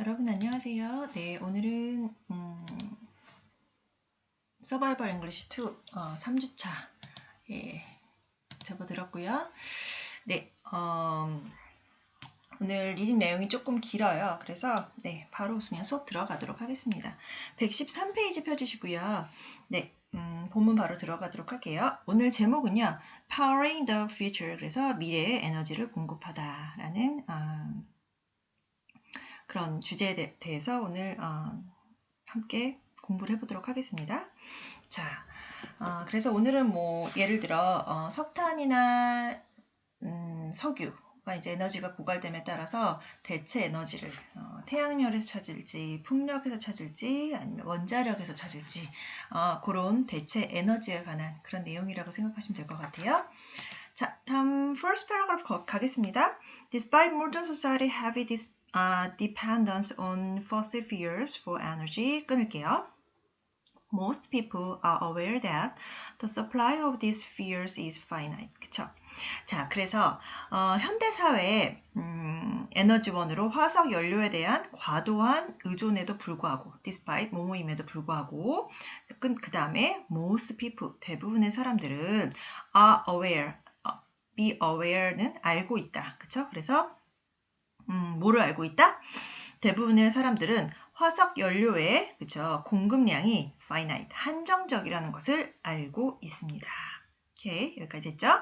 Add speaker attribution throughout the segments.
Speaker 1: 여러분 안녕하세요. 네, 오늘은 서바이벌 잉글리시 2 3주차 접어들었고요. 네, 오늘 리딩 내용이 조금 길어요. 그래서 네, 바로 그냥 수업 들어가도록 하겠습니다. 113페이지 펴주시고요. 네, 본문 바로 들어가도록 할게요. 오늘 제목은요. Powering the Future, 그래서 미래의 에너지를 공급하다라는 그런 주제에 대해서 오늘 함께 공부를 해보도록 하겠습니다. 자, 그래서 오늘은 뭐 예를 들어 석탄이나 석유가 이제 에너지가 고갈됨에 따라서 대체 에너지를 태양열에서 찾을지 풍력에서 찾을지 아니면 원자력에서 찾을지 그런 대체 에너지에 관한 그런 내용이라고 생각하시면 될 것 같아요. 자, 다음 first paragraph 가겠습니다. Despite modern society heavy dependence on fossil fuels for energy, 끊을게요. Most people are aware that the supply of these fuels is finite. 그쵸? 자, 그래서 현대 사회의 에너지원으로 화석 연료에 대한 과도한 의존에도 불구하고, despite 뭐뭐임에도 불구하고, 그 다음에 most people 대부분의 사람들은 are aware, be aware는 알고 있다. 그쵸? 그래서 뭐를 알고 있다? 대부분의 사람들은 화석 연료의 그쵸? 공급량이 finite, 한정적이라는 것을 알고 있습니다. 오케이, 여기까지 됐죠?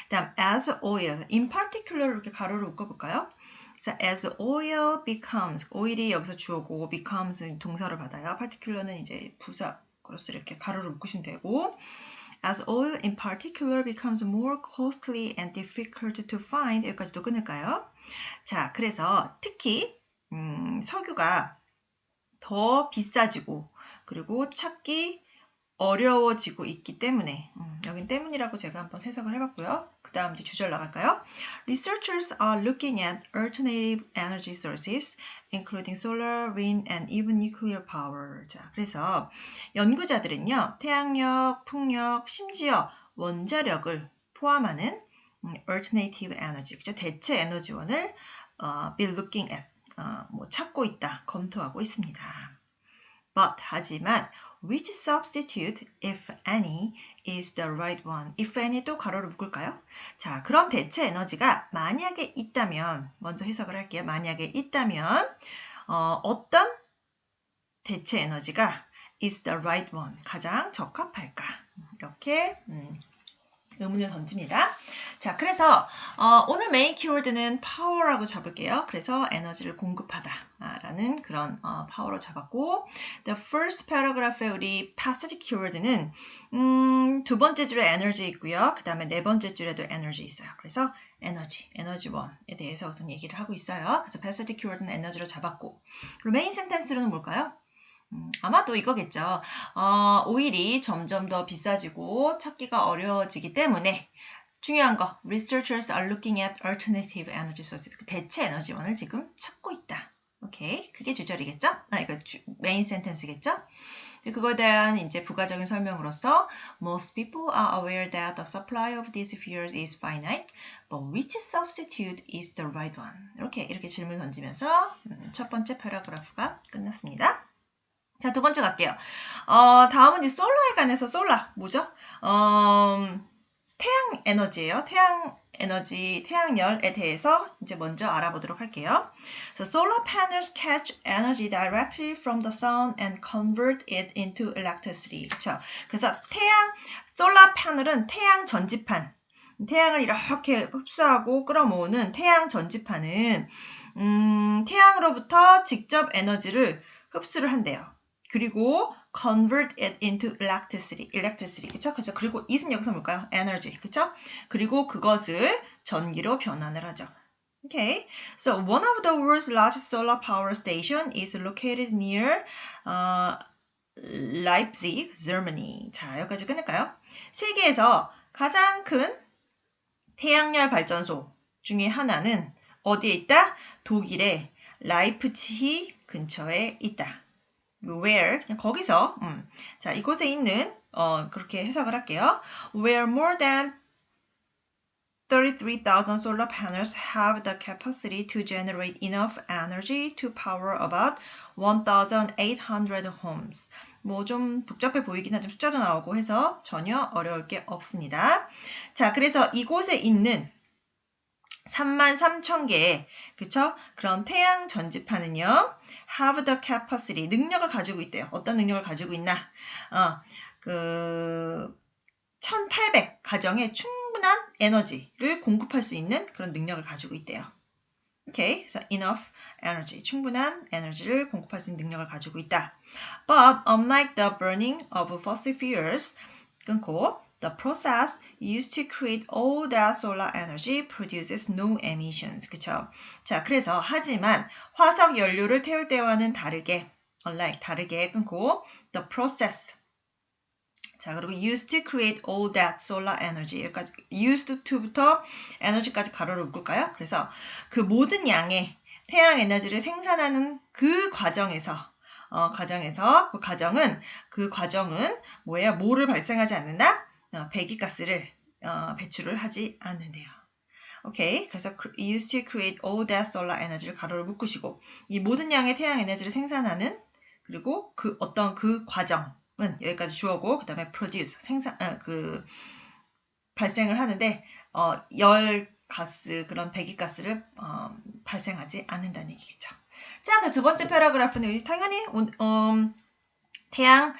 Speaker 1: 다음 as oil, in particular 이렇게 가로를 묶어볼까요? 그래서 as oil becomes, oil이 여기서 주어고 becomes 동사를 받아요. particular는 이제 부사로서 이렇게 가로를 묶으시면 되고 as oil in particular becomes more costly and difficult to find, 여기까지도 끊을까요? 자, 그래서 특히 석유가 더 비싸지고 그리고 찾기 어려워지고 있기 때문에 여긴 때문이라고 제가 한번 해석을 해봤고요. 그 다음 이제 주절 나갈까요? Researchers are looking at alternative energy sources, including solar, wind, and even nuclear power. 자, 그래서 연구자들은요, 태양력, 풍력, 심지어 원자력을 포함하는 alternative energy, 그죠? 대체 에너지원을 be looking at, 뭐 찾고 있다, 검토하고 있습니다. But, 하지만, which substitute, if any, is the right one? if any 또 가로를 묶을까요? 자, 그런 대체 에너지가 만약에 있다면, 먼저 해석을 할게요. 만약에 있다면, 어떤 대체 에너지가 is the right one? 가장 적합할까? 이렇게, 의문을 던집니다. 자, 그래서 오늘 메인 키워드는 power라고 잡을게요. 그래서 에너지를 공급하다 라는 그런 power로 잡았고 the first paragraph의 우리 passage 키워드는 두 번째 줄에 energy 있고요. 그 다음에 네 번째 줄에도 energy 있어요. 그래서 에너지원에 대해서 우선 얘기를 하고 있어요. 그래서 passage 키워드는 에너지로 잡았고 그리고 메인 센텐스로는 뭘까요? 아마도 이거겠죠. 오일이 점점 더 비싸지고 찾기가 어려워지기 때문에 중요한 거, researchers are looking at alternative energy sources. 대체 에너지원을 지금 찾고 있다. 오케이, 그게 주절이겠죠? 이거 메인 센텐스겠죠? 그거에 대한 이제 부가적인 설명으로서 most people are aware that the supply of these fuels is finite, but which substitute is the right one? 이렇게 질문 던지면서 첫 번째 패러그래프가 끝났습니다. 자, 두 번째 갈게요. 다음은 이 솔라에 관해서 뭐죠? 태양 에너지예요. 태양 에너지, 태양열에 대해서 이제 먼저 알아보도록 할게요. So solar panels catch energy directly from the sun and convert it into electricity. 그렇죠? 그래서 솔라 패널은 태양 전지판, 태양을 이렇게 흡수하고 끌어모으는 태양 전지판은 태양으로부터 직접 에너지를 흡수를 한대요. 그리고 convert it into electricity, 그쵸? 그래서 그리고 it은 여기서 뭘까요? energy, 그쵸? 그리고 그것을 전기로 변환을 하죠. Okay, so one of the world's largest solar power station is located near Leipzig, Germany. 자, 여기까지 끊을까요? 세계에서 가장 큰 태양열 발전소 중에 하나는 어디에 있다? 독일의 라이프치히 근처에 있다. where, 그냥 거기서, 자, 이곳에 있는, 그렇게 해석을 할게요. where more than 33,000 solar panels have the capacity to generate enough energy to power about 1,800 homes. 뭐 좀 복잡해 보이긴 하지만 숫자도 나오고 해서 전혀 어려울 게 없습니다. 자, 그래서 이곳에 있는 33,000개의 그쵸? 그런 태양 전지판은요. have the capacity 능력을 가지고 있대요. 어떤 능력을 가지고 있나? 1,800 가정의 충분한 에너지를 공급할 수 있는 그런 능력을 가지고 있대요. 오케이, 그래서 enough energy, 충분한 에너지를 공급할 수 있는 능력을 가지고 있다. But unlike the burning of fossil fuels, 끊고 the process used to create all that solar energy produces no emissions. 그쵸? 자, 그래서 하지만 화석 연료를 태울 때와는 다르게, unlike 다르게 끊고 the process. 자, 그리고 used to create all that solar energy. 여기까지 used to부터 에너지까지 가로를 묶을까요? 그래서 그 모든 양의 태양 에너지를 생산하는 그 과정에서 그 과정은 뭐예요? 뭐를 발생하지 않는다? 배기가스를 배출을 하지 않는데요. 오케이. 그래서 used to create all that solar energy를 가로를 묶으시고 이 모든 양의 태양 에너지를 생산하는 그리고 그 어떤 그 과정은 여기까지 주어고 그다음에 produce 발생을 하는데 열가스 그런 배기가스를 발생하지 않는다는 얘기겠죠. 자, 그 두 번째 패러그래프는 당연히 태양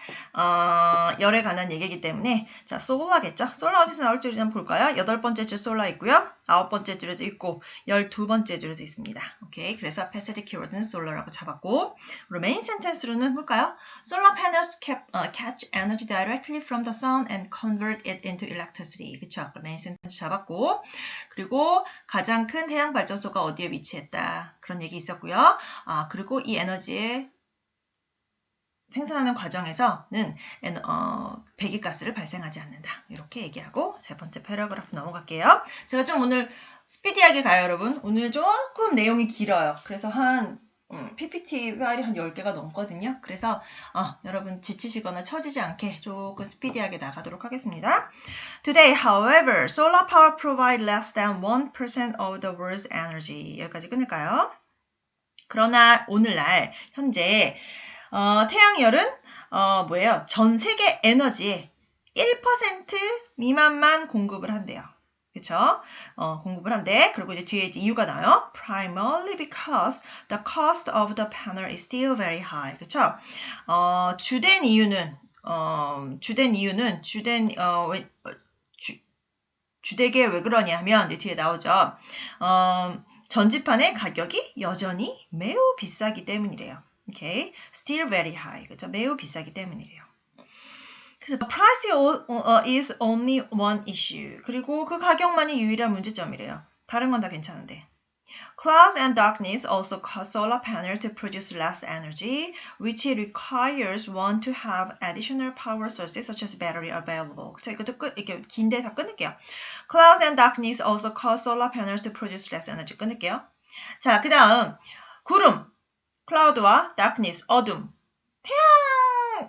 Speaker 1: 열에 관한 얘기이기 때문에 자, 솔라겠죠. 솔라 어디서 나올 줄이 한번 볼까요? 8번째 줄 솔라 있고요. 9번째 줄에도 있고 12번째 줄에도 있습니다. 오케이. 그래서 패시지 키워드는 솔라라고 잡았고 메인 센텐스로는 볼까요? Solar panels catch energy directly from the sun and convert it into electricity. 그쵸? 메인 센텐스 잡았고 그리고 가장 큰 태양 발전소가 어디에 위치했다. 그런 얘기 있었고요. 그리고 이 에너지의 생산하는 과정에서는 배기가스를 발생하지 않는다. 이렇게 얘기하고 세 번째 패러그래프 넘어갈게요. 제가 좀 오늘 스피디하게 가요, 여러분. 오늘 조금 내용이 길어요. 그래서 한 PPT 파일이 한 10개가 넘거든요. 그래서 여러분 지치시거나 처지지 않게 조금 스피디하게 나가도록 하겠습니다. Today, however, solar power provides less than 1% of the world's energy. 여기까지 끊을까요? 그러나 오늘날 현재 태양열은 뭐예요? 전 세계 에너지의 1% 미만만 공급을 한대요. 그쵸? 공급을 한대. 그리고 이제 뒤에 이제 이유가 나요. Primarily because the cost of the panel is still very high. 그쵸? 주된 이유는 주되게 왜 그러냐 하면 이제 뒤에 나오죠. 전지판의 가격이 여전히 매우 비싸기 때문이래요. Okay, still very high. 그렇죠? 매우 비싸기 때문이래요. 그래서 the price is only one issue. 그리고 그 가격만이 유일한 문제점이래요. 다른 건 다 괜찮은데. Clouds and darkness also cause solar panel to produce less energy, which requires one to have additional power sources such as battery available. 자, 이것도 이렇게 긴데 다 끊을게요. Clouds and darkness also cause solar panels to produce less energy. 끊을게요. 자, 그 다음 구름. 클라우드와 darkness, 어둠.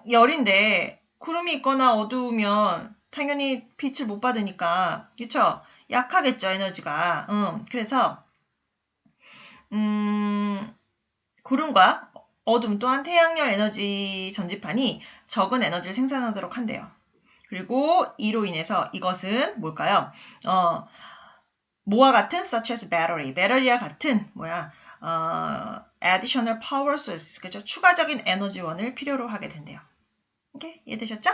Speaker 1: 태양열인데 구름이 있거나 어두우면 당연히 빛을 못 받으니까 그쵸? 약하겠죠, 에너지가. 그래서 구름과 어둠 또한 태양열 에너지 전지판이 적은 에너지를 생산하도록 한대요. 그리고 이로 인해서 이것은 뭘까요? 뭐와 같은 such as battery, 배터리와 같은 additional power sources, 그죠? 추가적인 에너지원을 필요로 하게 된대요. 오케이? 이해되셨죠?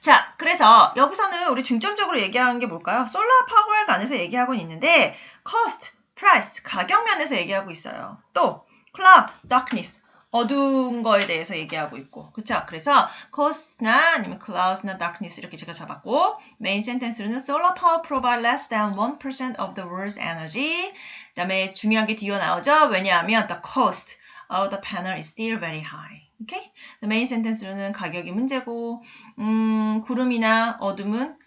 Speaker 1: 자, 그래서 여기서는 우리 중점적으로 얘기하는 게 뭘까요? 솔라 파워에 관해서 얘기하고 있는데 cost, price, 가격 면에서 얘기하고 있어요. 또 cloud, darkness, 어두운 거에 대해서 얘기하고 있고, 그쵸? 그래서 cost나 아니면 clouds나 darkness 이렇게 제가 잡았고 메인 센텐스로는 solar power provides less than 1% of the world's energy. 그 다음에 중요한 게 뒤에 나오죠? 왜냐하면 the cost of the panel is still very high. 오케이? 메인 센텐스로는 가격이 문제고 구름이나 어둠은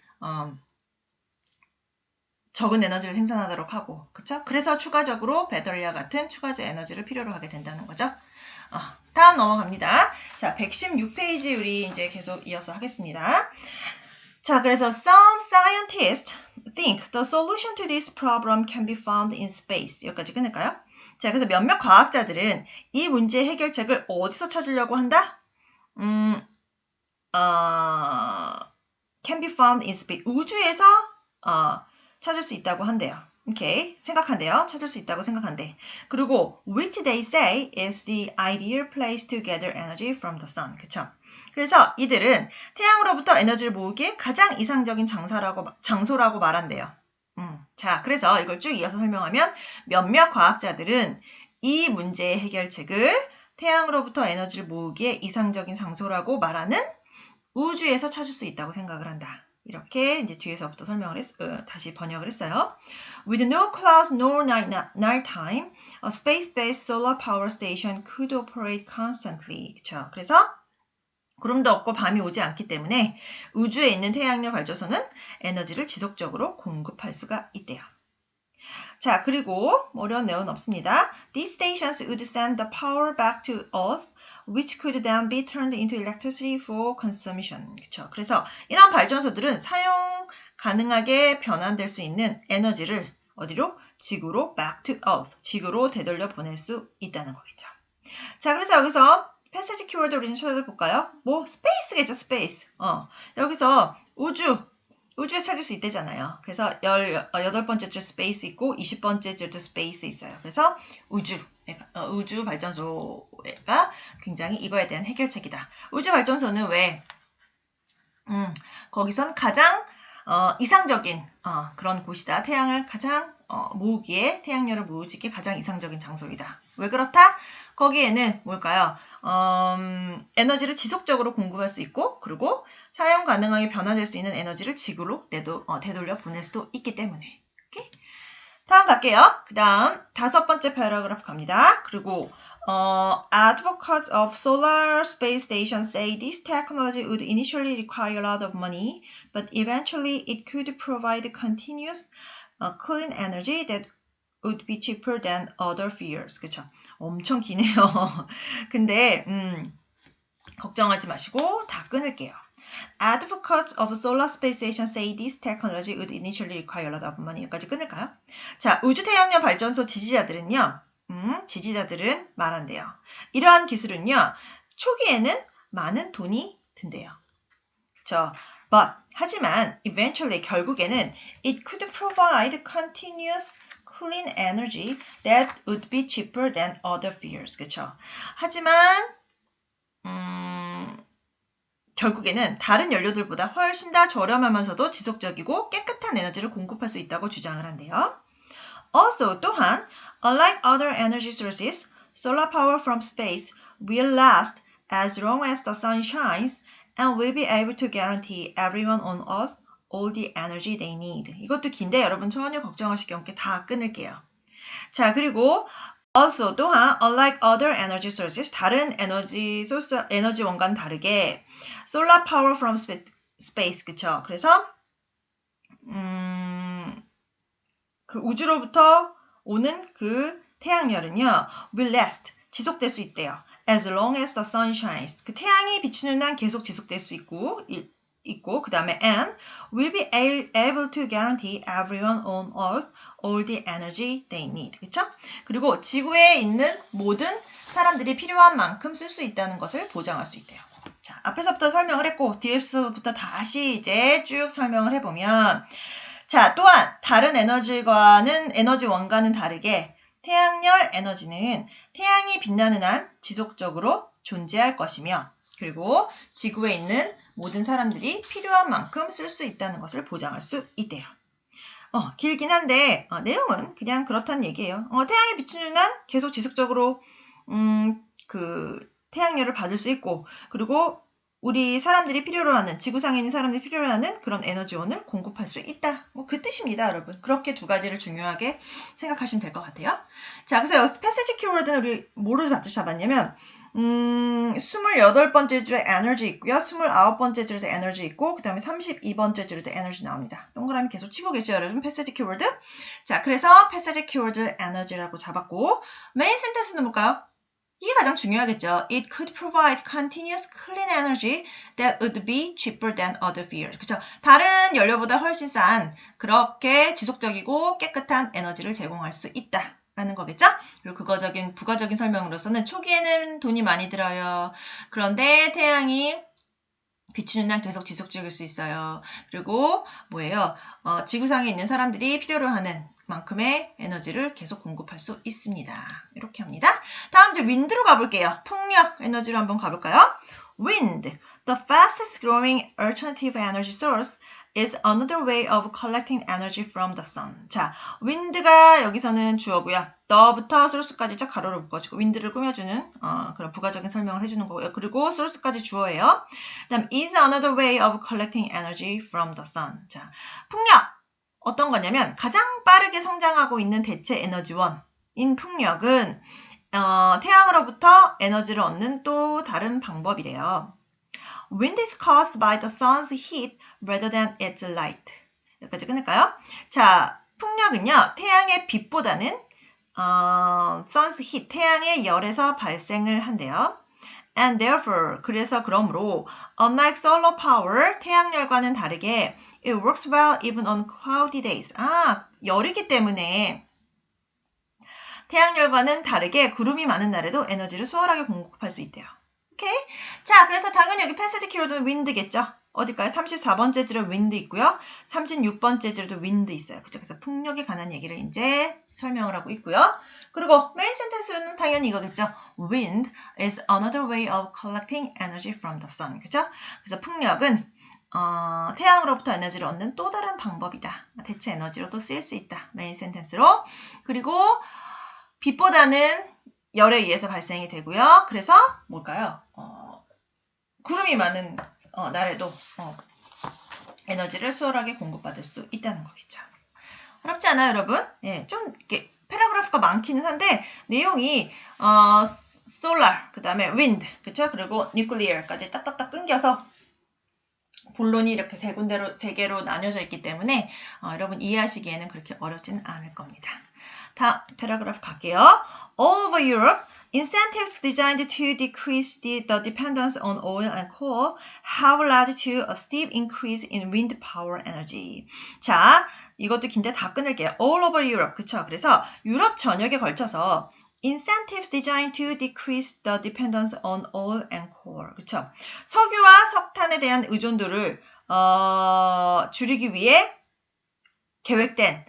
Speaker 1: 적은 에너지를 생산하도록 하고, 그쵸? 그래서 추가적으로 배터리와 같은 추가적 에너지를 필요로 하게 된다는 거죠. 다음 넘어갑니다. 자, 116페이지 우리 이제 계속 이어서 하겠습니다. 자, 그래서 some scientists think the solution to this problem can be found in space. 여기까지 끊을까요? 자, 그래서 몇몇 과학자들은 이 문제의 해결책을 어디서 찾으려고 한다? can be found in space. 우주에서 찾을 수 있다고 한대요. 오케이, 생각한대요. 찾을 수 있다고 생각한대. 그리고 which they say is the ideal place to gather energy from the sun. 그쵸? 그래서 이들은 태양으로부터 에너지를 모으기에 가장 이상적인 장소라고 말한대요. 자, 그래서 이걸 쭉 이어서 설명하면 몇몇 과학자들은 이 문제의 해결책을 태양으로부터 에너지를 모으기에 이상적인 장소라고 말하는 우주에서 찾을 수 있다고 생각을 한다. 이렇게 이제 뒤에서부터 다시 번역을 했어요. With no clouds nor nighttime, a space-based solar power station could operate constantly. 그쵸? 그래서 구름도 없고 밤이 오지 않기 때문에 우주에 있는 태양열 발전소는 에너지를 지속적으로 공급할 수가 있대요. 자, 그리고 어려운 내용은 없습니다. These stations would send the power back to Earth, which could then be turned into electricity for consumption. 그쵸? 그래서 이런 발전소들은 사용 가능하게 변환될 수 있는 에너지를 어디로? 지구로 back to Earth, 지구로 되돌려 보낼 수 있다는 거겠죠. 자, 그래서 여기서 패시지 키워드 우리는 찾아볼까요? 뭐 스페이스겠죠, 스페이스. 여기서 우주에 찾을 수 있대잖아요. 그래서 18번째 줄 스페이스 있고 20번째 줄 스페이스 있어요. 그래서 우주 발전소가 굉장히 이거에 대한 해결책이다. 우주 발전소는 왜? 거기선 가장 이상적인 그런 곳이다. 태양을 가장 태양열을 모으기에 가장 이상적인 장소이다. 왜 그렇다? 거기에는 뭘까요? 에너지를 지속적으로 공급할 수 있고, 그리고 사용 가능하게 변화될 수 있는 에너지를 지구로 되돌려 보낼 수도 있기 때문에. 오케이? 다음 갈게요. 그 다음 5번째 패러그래프 갑니다. 그리고 advocates of solar space stations say this technology would initially require a lot of money, but eventually it could provide continuous clean energy that would be cheaper than other fuels. 그쵸? 엄청 기네요. 근데 걱정하지 마시고 다 끊을게요. Advocates of solar space stations say this technology would initially require a lot of money. 여기까지 끊을까요? 자, 우주 태양열 발전소 지지자들은 말한대요. 이러한 기술은요, 초기에는 많은 돈이 든대요. 그쵸? 하지만 eventually 결국에는 it could provide continuous clean energy that would be cheaper than other fuels. 그쵸? 하지만 결국에는 다른 연료들보다 훨씬 더 저렴하면서도 지속적이고 깨끗한 에너지를 공급할 수 있다고 주장을 한대요. Also, 또한, unlike other energy sources, solar power from space will last as long as the sun shines and will be able to guarantee everyone on Earth all the energy they need. 이것도 긴데 여러분 전혀 걱정하실 게 없게 다 끊을게요. 자, 그리고 also 또한 unlike other energy sources 다른 에너지 원과는 다르게 solar power from space 그쵸? 그래서 그 우주로부터 오는 그 태양열은요 will last 지속될 수 있대요. As long as the sun shines 그 태양이 비추는 한 계속 지속될 수 있고 그 다음에 and will be able to guarantee everyone on Earth all the energy they need. 그쵸? 그리고 지구에 있는 모든 사람들이 필요한 만큼 쓸 수 있다는 것을 보장할 수 있대요. 자, 앞에서부터 설명을 했고 뒤에서부터 다시 이제 쭉 설명을 해보면 자, 또한 다른 에너지 원과는 다르게 태양열 에너지는 태양이 빛나는 한 지속적으로 존재할 것이며 그리고 지구에 있는 모든 사람들이 필요한 만큼 쓸 수 있다는 것을 보장할 수 있대요. 길긴 한데 내용은 그냥 그렇다는 얘기예요. 태양이 비추는 한 계속 지속적으로 그 태양열을 받을 수 있고 그리고 우리 사람들이 필요로 하는 지구상에 있는 사람들이 필요로 하는 그런 에너지원을 공급할 수 있다. 그 뜻입니다, 여러분. 그렇게 두 가지를 중요하게 생각하시면 될 것 같아요. 자, 그래서 여기서 패시지 키워드는 우리 뭐로 잡았냐면 28번째 줄에 에너지 있고요. 29번째 줄에도 에너지 있고 그 다음에 32번째 줄에도 에너지 나옵니다. 동그라미 계속 치고 계시죠, 여러분? 패시지 키워드. 자, 그래서 패시지 키워드 에너지라고 잡았고 메인 센텐스는 뭘까요? 이게 가장 중요하겠죠. It could provide continuous clean energy that would be cheaper than other fuels. 그렇죠? 다른 연료보다 훨씬 싼 그렇게 지속적이고 깨끗한 에너지를 제공할 수 있다. 라는 거겠죠? 그리고 부가적인 설명으로서는 초기에는 돈이 많이 들어요. 그런데 태양이 비추는 양 계속 지속적일 수 있어요. 그리고 뭐예요? 지구상에 있는 사람들이 필요로 하는 만큼의 에너지를 계속 공급할 수 있습니다. 이렇게 합니다. 다음 이제 윈드로 가볼게요. 풍력 에너지로 한번 가볼까요? Wind, the fastest growing alternative energy source, is another way of collecting energy from the sun. 자, wind가 여기서는 주어고요. the부터 source까지 쫙 가로로 묶어주고 wind를 꾸며주는 그런 부가적인 설명을 해주는 거고요. 그리고 source까지 주어예요. 그다음 is another way of collecting energy from the sun. 자, 풍력 어떤 거냐면 가장 빠르게 성장하고 있는 대체 에너지원인 풍력은 태양으로부터 에너지를 얻는 또 다른 방법이래요. Wind is caused by the sun's heat rather than its light. 여기까지 끊을까요? 자, 풍력은요, 태양의 빛보다는 sun's heat, 태양의 열에서 발생을 한대요. And therefore, 그러므로 unlike solar power, 태양열과는 다르게 it works well even on cloudy days. 열이기 때문에 태양열과는 다르게 구름이 많은 날에도 에너지를 수월하게 공급할 수 있대요. 오케이? 자, 그래서 당연히 여기 패시지 키워드는 wind겠죠? 어딜까요? 34번째 줄에 wind 있고요. 36번째 줄에도 wind 있어요. 그쵸? 그래서 풍력에 관한 얘기를 이제 설명을 하고 있고요. 그리고 메인 센텐스로는 당연히 이거겠죠. Wind is another way of collecting energy from the sun. 그쵸? 그래서 풍력은 태양으로부터 에너지를 얻는 또 다른 방법이다. 대체 에너지로도 쓰일 수 있다. 메인 센텐스로. 그리고 빛보다는 열에 의해서 발생이 되고요. 그래서 뭘까요? 구름이 많은 날에도 에너지를 수월하게 공급받을 수 있다는 거겠죠. 어렵지 않아요, 여러분? 예, 좀 이렇게 패러그래프가 많기는 한데 내용이 solar, 그 다음에 wind, 그쵸? 그리고 nuclear까지 딱딱딱 끊겨서 본론이 이렇게 세 개로 나뉘어져 있기 때문에 여러분 이해하시기에는 그렇게 어렵지는 않을 겁니다. 다음 패러그래프 갈게요. All over Europe, incentives designed to decrease the dependence on oil and coal have led to a steep increase in wind power energy. 자, 이것도 긴데 다 끊을게요. All over Europe, 그쵸? 그래서 유럽 전역에 걸쳐서 incentives designed to decrease the dependence on oil and coal. 그쵸? 석유와 석탄에 대한 의존도를 줄이기 위해 계획된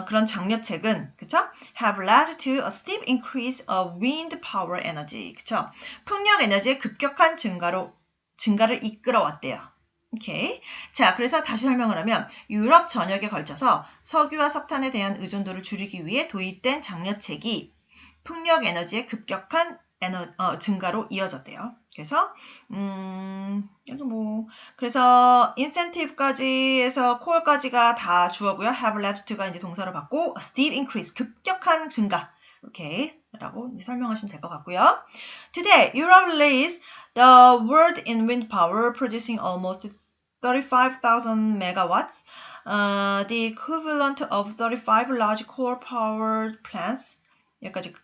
Speaker 1: 그런 장려책은 그쵸? have led to a steep increase of wind power energy. 그쵸? 풍력 에너지의 급격한 증가를 이끌어왔대요. 오케이. 자, 그래서 다시 설명을 하면 유럽 전역에 걸쳐서 석유와 석탄에 대한 의존도를 줄이기 위해 도입된 장려책이 풍력 에너지의 급격한 증가로 이어졌대요. 그래서 그래서 incentive까지 해서 coal까지가 다 주어고요. have led to가 이제 동사로 받고 a steep increase, 급격한 증가. 오케이. 라고 이제 설명하시면 될 것 같고요. Today, Europe leads the world in wind power, producing almost 35,000 megawatts, the equivalent of 35 large coal power plants. 여기까지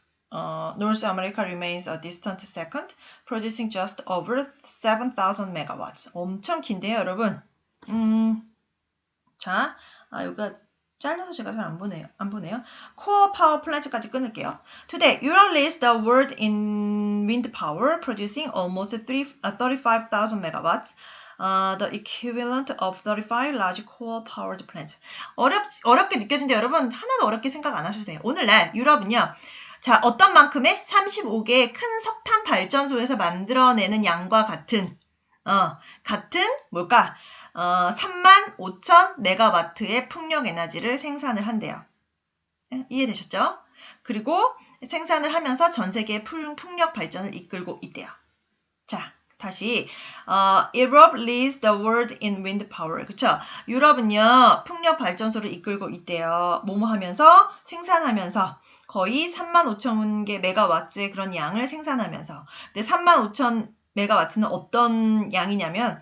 Speaker 1: North America remains a distant second, producing just over 7,000 megawatts. 엄청 긴데요, 여러분. 자, 여기가 잘려서 제가 잘 안 보네요. Coal power plant까지 끊을게요. Today, Europe leads the world in wind power, producing almost 35,000 megawatts. The equivalent of 35 large coal-powered plants. 어렵게 느껴진데 여러분 하나도 어렵게 생각 안 하셔도 돼요. 오늘날 유럽은요. 자, 어떤 만큼의 35개의 큰 석탄 발전소에서 만들어내는 양과 같은 뭘까? 35,000 메가와트의 풍력 에너지를 생산을 한대요. 이해되셨죠? 그리고 생산을 하면서 전 세계의 풍력 발전을 이끌고 있대요. 자, 다시 Europe leads the world in wind power. 그쵸? 유럽은요. 풍력 발전소를 이끌고 있대요. 뭐뭐 하면서 생산하면서 거의 35,000개 메가와트의 그런 양을 생산하면서 근데 35,000 메가와트는 어떤 양이냐면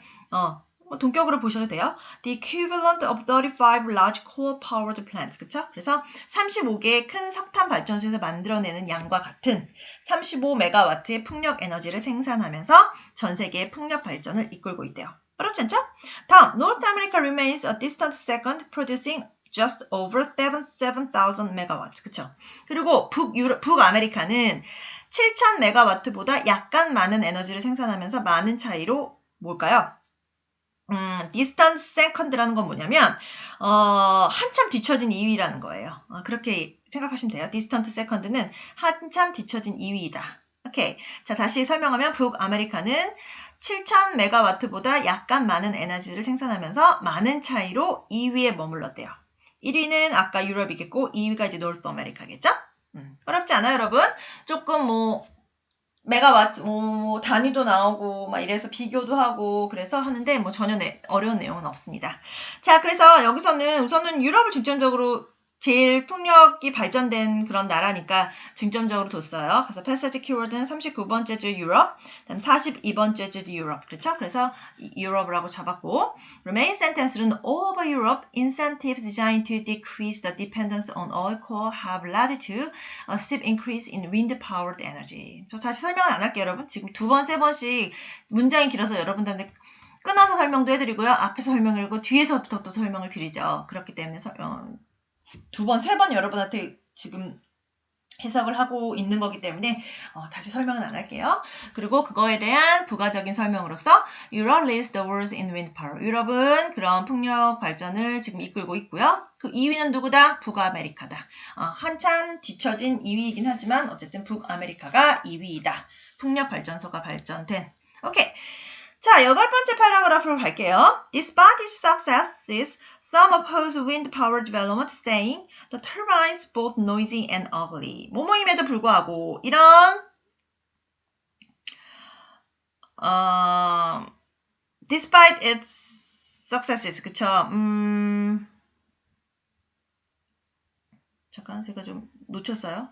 Speaker 1: 동격으로 보셔도 돼요. The equivalent of 35 large coal-powered plants. 그쵸? 그래서 35개의 큰 석탄 발전소에서 만들어내는 양과 같은 35메가와트의 풍력 에너지를 생산하면서 전 세계의 풍력 발전을 이끌고 있대요. 어렵지 않죠? 다음, North America remains a distant second, producing just over 7,000 megawatts. 그쵸? 그리고 북아메리카는 7,000메가와트보다 약간 많은 에너지를 생산하면서 많은 차이로 뭘까요? distant second라는 건 뭐냐면 한참 뒤처진 2위라는 거예요. 그렇게 생각하시면 돼요. distant second는 한참 뒤처진 2위이다. 오케이. 자, 다시 설명하면 북아메리카는 7,000메가와트보다 약간 많은 에너지를 생산하면서 많은 차이로 2위에 머물렀대요. 1위는 아까 유럽이겠고 2위가 이제 노스 아메리카겠죠? 어렵지 않아요, 여러분? 조금 메가와트 단위도 나오고 막 이래서 비교도 하고 그래서 하는데 전혀 어려운 내용은 없습니다. 자, 그래서 여기서는 우선은 유럽을 중점적으로 제일 풍력이 발전된 그런 나라니까 중점적으로 뒀어요. 그래서 패시지 키워드는 39번째 주 유럽, 그다음 42번째 주 유럽. 그렇죠? 그래서 유럽이라고 잡았고 main sentence는 all over Europe, incentives designed to decrease the dependence on oil coal have led to a steep increase in wind-powered energy. 저 다시 설명은 안 할게요, 여러분. 지금 2번, 3번씩 문장이 길어서 여러분들한테 끊어서 설명도 해드리고요. 앞에서 설명을 하고 뒤에서부터 또 설명을 드리죠. 그렇기 때문에 2번, 3번 여러분한테 지금 해석을 하고 있는 거기 때문에 다시 설명은 안 할게요. 그리고 그거에 대한 부가적인 설명으로서 Europe leads the world in wind power. 유럽은 그런 풍력 발전을 지금 이끌고 있고요. 그 2위는 누구다? 북아메리카다. 한참 뒤처진 2위이긴 하지만 어쨌든 북아메리카가 2위이다. 풍력 발전소가 발전된. 오케이. 자, 8번째 패러그래프로 갈게요. Despite its successes, some oppose wind power development, saying the turbines both noisy and ugly. 뭐뭐임에도 불구하고 이런 despite its successes, 그쵸? 잠깐 제가 좀 놓쳤어요.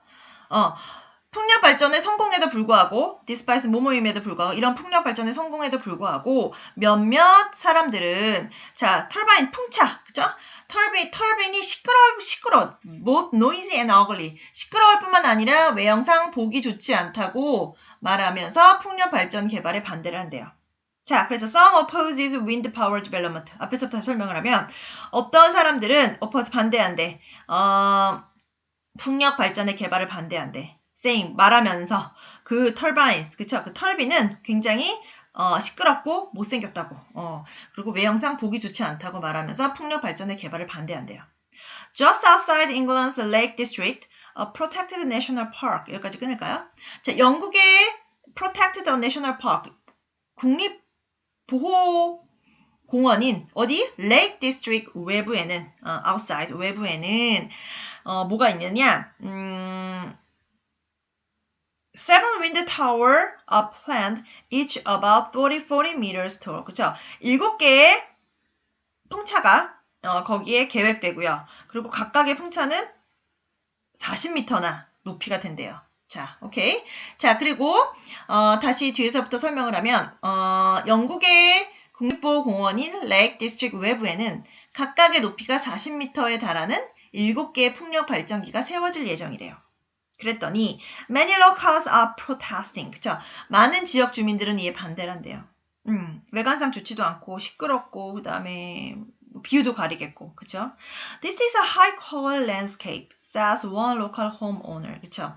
Speaker 1: 풍력 발전에 성공에도 불구하고 despite 뭐뭐임에도 불구하고 이런 풍력 발전에 성공에도 불구하고 몇몇 사람들은 자 터바인 풍차 그죠? 터빈이 시끄러워 both noisy and ugly 시끄러울 뿐만 아니라 외형상 보기 좋지 않다고 말하면서 풍력 발전 개발에 반대를 한대요. 자, 그래서 some opposes wind power development 앞에서부터 다시 설명을 하면 어떤 사람들은 oppose 반대한대. 풍력 발전의 개발을 반대한대. saying 말하면서 그 turbines 그쵸? 그 터빈은 굉장히 시끄럽고 못생겼다고 그리고 외형상 보기 좋지 않다고 말하면서 풍력 발전의 개발을 반대한대요. Just outside England's Lake District, a protected national park 여기까지 끊을까요? 자, 영국의 protected national park 국립 보호 공원인 어디? Lake District 외부에는 outside 외부에는 뭐가 있느냐? Seven wind tower are planned, each about 40 meters tall. 그쵸? 7개의 풍차가 거기에 계획되고요. 그리고 각각의 풍차는 40m나 높이가 된대요. 자, 오케이. 자, 그리고 다시 뒤에서부터 설명을 하면 영국의 국립보호공원인 레이크 디스트릭 외부에는 각각의 높이가 40m에 달하는 7개의 풍력 발전기가 세워질 예정이래요. 그랬더니 many locals are protesting. 그쵸? 많은 지역 주민들은 이에 반대를 한대요. 외관상 좋지도 않고 시끄럽고 그 다음에 뷰도 가리겠고 그쵸? This is a high quality landscape, says one local homeowner. 그쵸?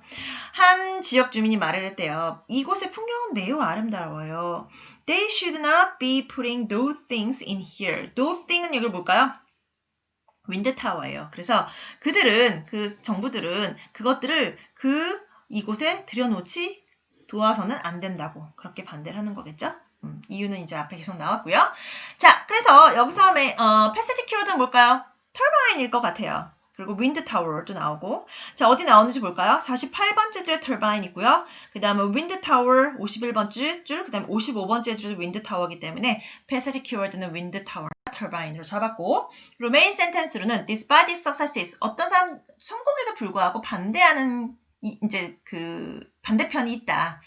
Speaker 1: 한 지역 주민이 말을 했대요. 이곳의 풍경은 매우 아름다워요. They should not be putting those things in here. Those thing은 여기 뭘까요? 윈드타워예요. 그래서 그들은 그 정부들은 그것들을 이곳에 들여놓지 도와서는 안 된다고 그렇게 반대를 하는 거겠죠? 이유는 이제 앞에 계속 나왔고요. 자, 그래서 여기서 패시지 키워드는 뭘까요? 터바인일 것 같아요. 그리고 윈드타워도 나오고 자 어디 나오는지 볼까요? 48번째 줄에 터바인 있고요. 그 다음에 윈드타워 51번째 줄, 그 다음에 55번째 줄도 윈드타워이기 때문에 패시지 키워드는 윈드타워 터바인으로 잡았고 그리고 메인 센텐스로는 despite its successes 어떤 사람 성공에도 불구하고 반대하는 이제 그 반대편이 있다.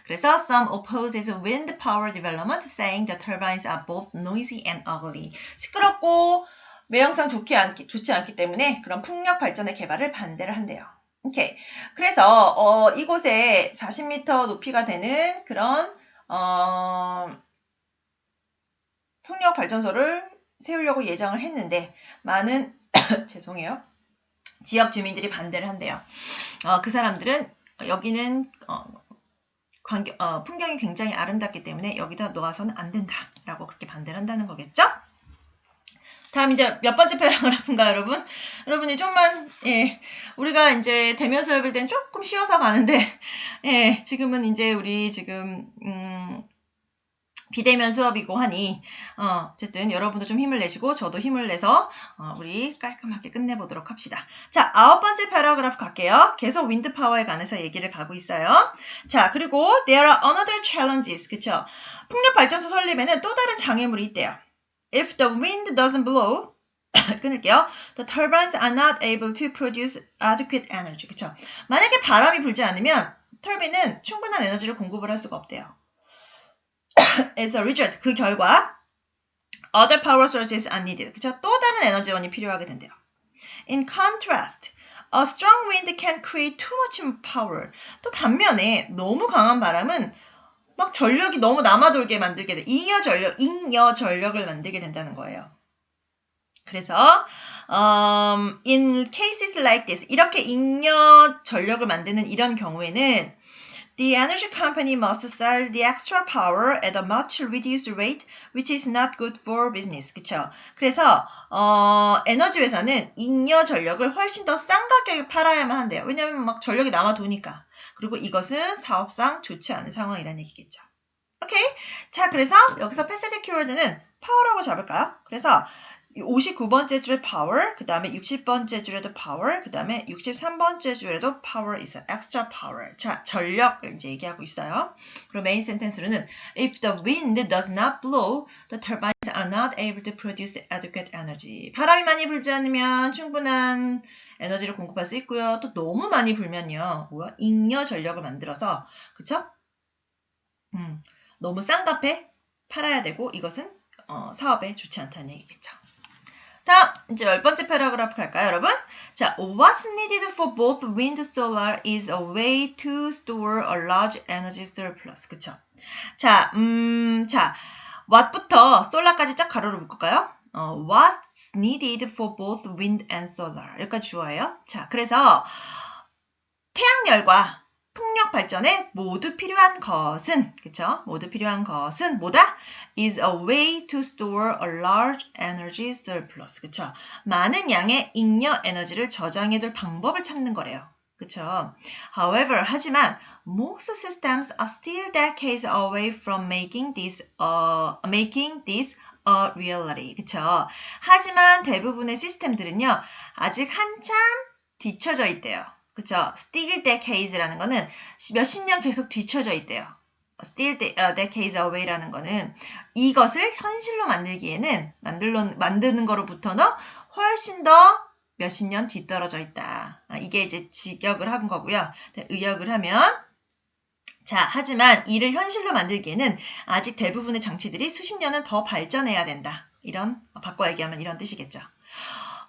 Speaker 1: 그래서 some opposes wind power development, saying the turbines are both noisy and ugly. 시끄럽고 외형상 좋지 않기 때문에 그런 풍력 발전의 개발을 반대를 한대요. 오케이. 그래서 이곳에 40m 높이가 되는 그런 풍력 발전소를 세우려고 예정을 했는데 많은 죄송해요. 지역 주민들이 반대를 한대요. 그 사람들은 여기는 풍경이 굉장히 아름답기 때문에 여기다 놓아서는 안 된다라고 그렇게 반대를 한다는 거겠죠? 다음 이제 몇 번째 패러그래프인가요, 여러분? 여러분이 좀만 우리가 이제 대면 수업일 땐 조금 쉬어서 가는데 지금은 이제 우리 지금 비대면 수업이고 하니 어쨌든 여러분도 좀 힘을 내시고 저도 힘을 내서 우리 깔끔하게 끝내보도록 합시다. 자, 9번째 패러그래프 갈게요. 계속 윈드 파워에 관해서 얘기를 가고 있어요. 자, 그리고 there are another challenges. 그쵸? 풍력 발전소 설립에는 또 다른 장애물이 있대요. If the wind doesn't blow 끊을게요. The turbines are not able to produce adequate energy. 그쵸? 만약에 바람이 불지 않으면 터빈은 충분한 에너지를 공급을 할 수가 없대요. As a result, 그 결과 other power sources are needed. 그쵸? 또 다른 에너지원이 필요하게 된대요. In contrast, a strong wind can create too much power. 또 반면에 너무 강한 바람은 막 전력이 너무 남아돌게 만들게 돼. 잉여 전력을 만들게 된다는 거예요. 그래서 in cases like this, 이렇게 잉여 전력을 만드는 이런 경우에는 the energy company must sell the extra power at a much reduced rate, which is not good for business. 그쵸? 그래서 에너지 회사는 잉여 전력을 훨씬 더 싼 가격에 팔아야만 한대요. 왜냐하면 막 전력이 남아도니까. 그리고 이것은 사업상 좋지 않은 상황이라는 얘기겠죠. 오케이? 자, 그래서 여기서 패스드 키워드는 파워라고 잡을까요? 그래서 59번째 줄에 power, 그 다음에 60번째 줄에도 power, 그 다음에 63번째 줄에도 power 있어요. extra power. 자, 전력 이제 얘기하고 있어요. 그리고 메인 센텐스로는 if the wind does not blow, the turbines are not able to produce adequate energy. 바람이 많이 불지 않으면 충분한 에너지를 공급할 수 있고요. 또 너무 많이 불면요. 잉여 전력을 만들어서, 그쵸? 너무 싼 값에 팔아야 되고 이것은 사업에 좋지 않다는 얘기겠죠. 다음 이제 10번째 패러그래프 갈까요, 여러분? 자, what's needed for both wind and solar is a way to store a large energy surplus. 그쵸? 자, what부터 solar까지 쫙 가로로 묶을까요? What's needed for both wind and solar. 여기까지 주어예요. 자, 그래서 태양열과 풍력 발전에 모두 필요한 것은, 그쵸? 모두 필요한 것은 뭐다? is a way to store a large energy surplus. 그쵸? 많은 양의 잉여 에너지를 저장해둘 방법을 찾는 거래요. 그쵸? However, 하지만 most systems are still decades away from making this a reality. 그쵸? 하지만 대부분의 시스템들은요, 아직 한참 뒤쳐져 있대요. 그쵸? Still decades라는 거는 몇십 년 계속 뒤쳐져 있대요. Still decades away라는 거는 이것을 현실로 만들기에는 만드는 거로부터는 훨씬 더 몇십 년 뒤떨어져 있다. 이게 이제 직역을 한 거고요. 의역을 하면 자, 하지만 이를 현실로 만들기에는 아직 대부분의 장치들이 수십 년은 더 발전해야 된다. 이런 바꿔 얘기하면 이런 뜻이겠죠.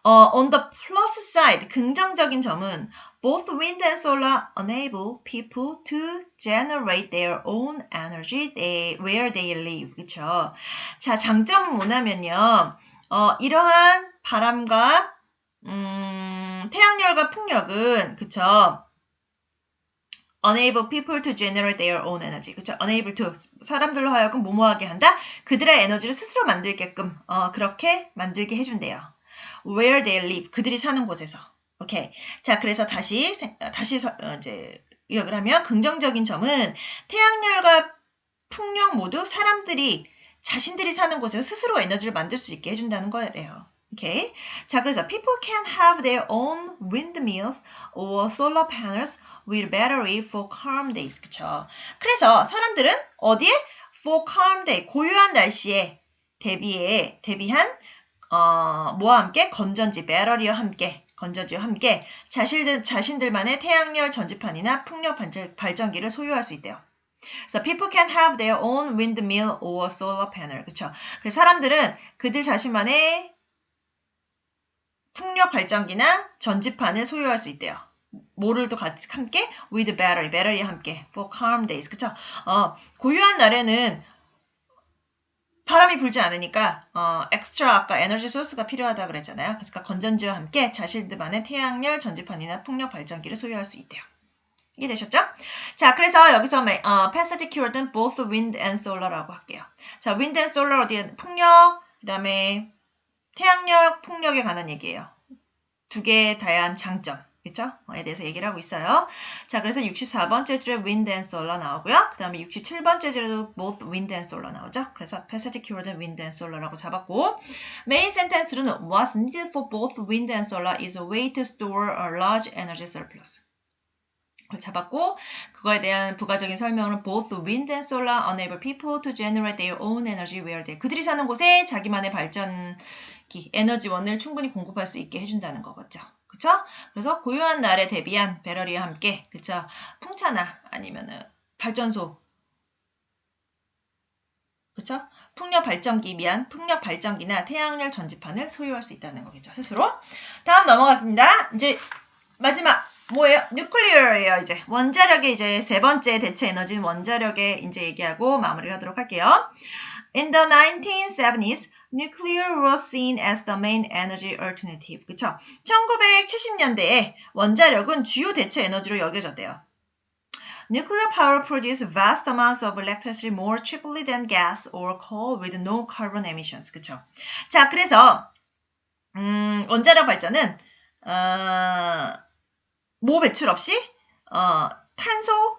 Speaker 1: On the plus side, 긍정적인 점은 both wind and solar enable people to generate their own energy where they live. 그쵸? 자, 장점은 뭐냐면요. 이러한 바람과 태양열과 풍력은 그쵸? enable people to generate their own energy. 그쵸? enable to 사람들로 하여금 뭐뭐하게 한다? 그들의 에너지를 스스로 만들게끔 그렇게 만들게 해준대요. Where they live. 그들이 사는 곳에서. 오케이. 자, 그래서 다시 이제 요약을 하면 긍정적인 점은 태양열과 풍력 모두 사람들이 자신들이 사는 곳에서 스스로 에너지를 만들 수 있게 해준다는 거예요. 오케이. 자, 그래서 people can have their own windmills or solar panels with battery for calm days. 그쵸? 그래서 사람들은 어디에? For calm day. 고요한 날씨에 대비한 뭐와 함께? 건전지, 배터리와 함께 건전지와 함께 자신들만의 태양열 전지판이나 풍력 발전기를 소유할 수 있대요. So people can have their own windmill or solar panel. 그쵸? 그래서 사람들은 그들 자신만의 풍력 발전기나 전지판을 소유할 수 있대요. 뭐를 또 같이 함께? With battery, 배터리와 함께. For calm days. 그쵸? 고요한 날에는 바람이 불지 않으니까 엑스트라 아까 에너지 소스가 필요하다 그랬잖아요. 그러니까 건전지와 함께 자신들만의 태양열 전지판이나 풍력 발전기를 소유할 수 있대요. 이해되셨죠? 자, 그래서 여기서 passage keyword은 both wind and solar라고 할게요. 자, wind and solar 어디에 풍력, 그 다음에 태양력, 풍력에 관한 얘기예요. 두 개의 다양한 장점, 그렇죠? 에 대해서 얘기를 하고 있어요. 자, 그래서 64번째 줄에 wind and solar 나오고요. 그 다음에 67번째 줄에도 both wind and solar 나오죠. 그래서 passage keyword은 wind and solar라고 잡았고, main sentence로는 what's needed for both wind and solar is a way to store a large energy surplus. 그걸 잡았고, 그거에 대한 부가적인 설명은 both wind and solar enable people to generate their own energy where they. 그들이 사는 곳에 자기만의 발전기, 에너지원을 충분히 공급할 수 있게 해준다는 거겠죠. 그쵸? 그래서 고요한 날에 대비한 배터리와 함께, 그쵸? 풍차나 아니면은 발전소, 그쵸? 풍력 발전기나 태양열 전지판을 소유할 수 있다는 거겠죠, 스스로. 다음 넘어갑니다. 이제 마지막. 뭐예요? 뉴클리어예요, 이제. 원자력의 이제 세 번째 대체 에너지는 원자력에 이제 얘기하고 마무리를 하도록 할게요. In the 1970s, nuclear was seen as the main energy alternative. 그쵸? 1970년대에 원자력은 주요 대체 에너지로 여겨졌대요. Nuclear power produces vast amounts of electricity more cheaply than gas or coal with no carbon emissions. 그쵸? 자, 그래서 원자력 발전은 배출 없이 탄소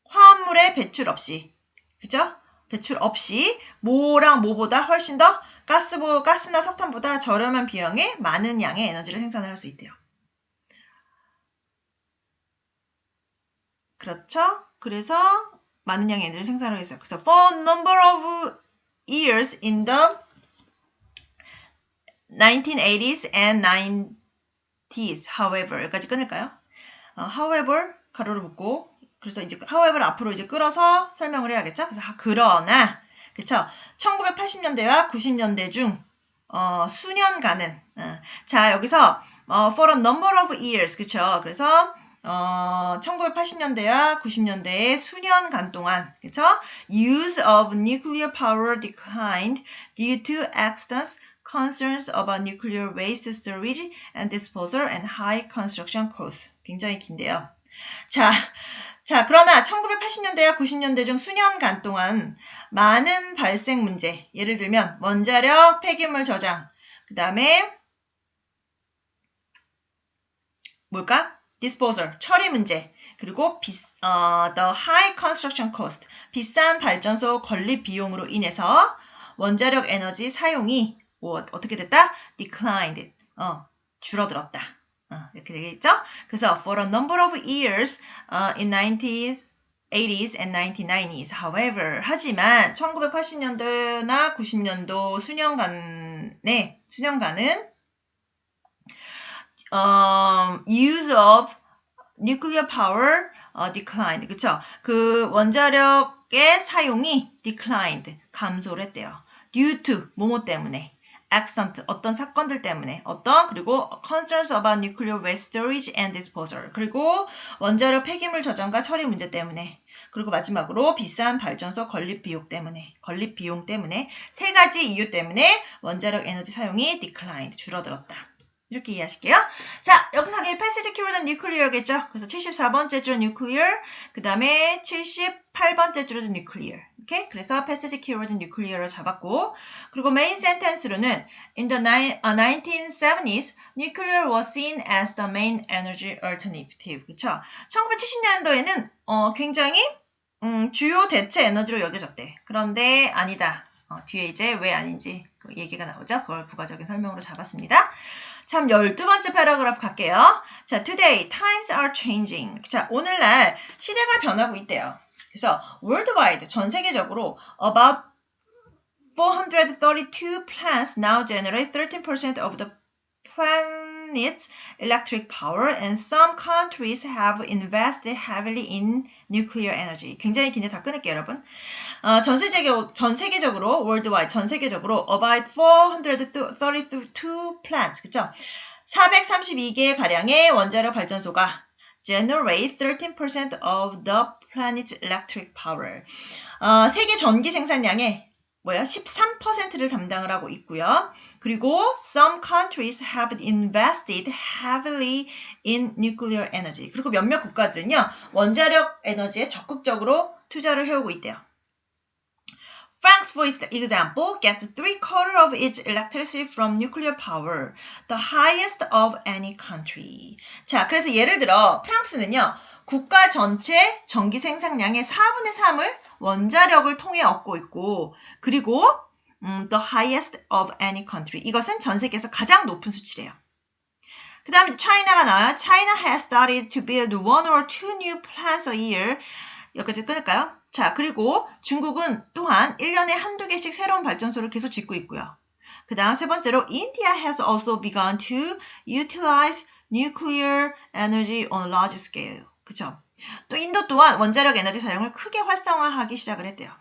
Speaker 1: 화합물의 배출 없이 그죠? 배출 없이 뭐랑 뭐보다 훨씬 더 가스나 석탄보다 저렴한 비용에 많은 양의 에너지를 생산을 할 수 있대요. 그렇죠? 그래서 많은 양의 에너지를 생산을 했어요. 그래서 for a number of years in the 1980s and 90s, however, 여기까지 끊을까요? however, 가로를 묶고, 그래서 이제 however 앞으로 이제 끌어서 설명을 해야겠죠? 그래서 그러나, 그쵸? 1980년대와 90년대 중, 수년간은, 자, 여기서, for a number of years, 그쵸? 그래서, 1980년대와 90년대의 수년간 동안, 그쵸? Use of nuclear power declined due to accidents, concerns about nuclear waste storage and disposal and high construction costs. 굉장히 긴데요. 자, 그러나 1980년대와 90년대 중 수년간 동안 많은 발생 문제, 예를 들면 원자력 폐기물 저장, 그 다음에 뭘까? disposal, 처리 문제, 그리고 the high construction cost, 비싼 발전소 건립 비용으로 인해서 원자력 에너지 사용이 어떻게 됐다? declined, 줄어들었다. 이렇게 되겠죠? 그래서 for a number of years in 1980s and 1990s, however, 하지만 1980년도나 90년도 수년간은 use of nuclear power declined, 그쵸? 그 원자력의 사용이 declined, 감소를 했대요. due to, 뭐뭐 때문에. accident, 어떤 사건들 때문에, 그리고 concerns about nuclear waste storage and disposal, 그리고 원자력 폐기물 저장과 처리 문제 때문에, 그리고 마지막으로 비싼 발전소 건립 비용 때문에 세 가지 이유 때문에 원자력 에너지 사용이 declined, 줄어들었다. 이렇게 이해하실게요. 자, 여기서 하길 패시지 키워드는 nuclear겠죠? 그래서 74번째 줄은 nuclear, 그 다음에 78번째 줄은 nuclear. 오케이? 그래서 패시지 키워드는 nuclear로 잡았고, 그리고 메인 센텐스로는 in the 1970s, nuclear was seen as the main energy alternative. 그쵸? 1970년도에는 굉장히 주요 대체 에너지로 여겨졌대. 그런데 아니다. 뒤에 이제 왜 아닌지 그 얘기가 나오죠? 그걸 부가적인 설명으로 잡았습니다. 참 12번째 패러그래프 갈게요. 자, today times are changing. 자, 오늘날 시대가 변하고 있대요. 그래서 worldwide, 전 세계적으로 about 432 plants now generate 13% of the its electric power and some countries have invested heavily in nuclear energy. 굉장히 긴데 다 끊을게요, 여러분. 전 세계적으로 worldwide 전 세계적으로 about 432 plants, 그쵸? 432개 가량의 원자력 발전소가 generate 13% of the planet's electric power. 세계 전기 생산량의 13%를 담당을 하고 있고요. 그리고 some countries have invested heavily in nuclear energy. 그리고 몇몇 국가들은요, 원자력 에너지에 적극적으로 투자를 해오고 있대요. France, for example, gets 3/4 of its electricity from nuclear power, the highest of any country. 자, 그래서 예를 들어 프랑스는요, 국가 전체 전기 생산량의 4분의 3을 원자력을 통해 얻고 있고, 그리고 the highest of any country. 이것은 전 세계에서 가장 높은 수치래요. 그 다음에 차이나가 나와요. China has started to build 1 or 2 new plants a year. 여기까지 끊을까요? 자, 그리고 중국은 또한 1년에 한두 개씩 새로운 발전소를 계속 짓고 있고요. 그 다음 세 번째로 India has also begun to utilize nuclear energy on a large scale. 그쵸? 또 인도 또한 원자력 에너지 사용을 크게 활성화하기 시작을 했대요.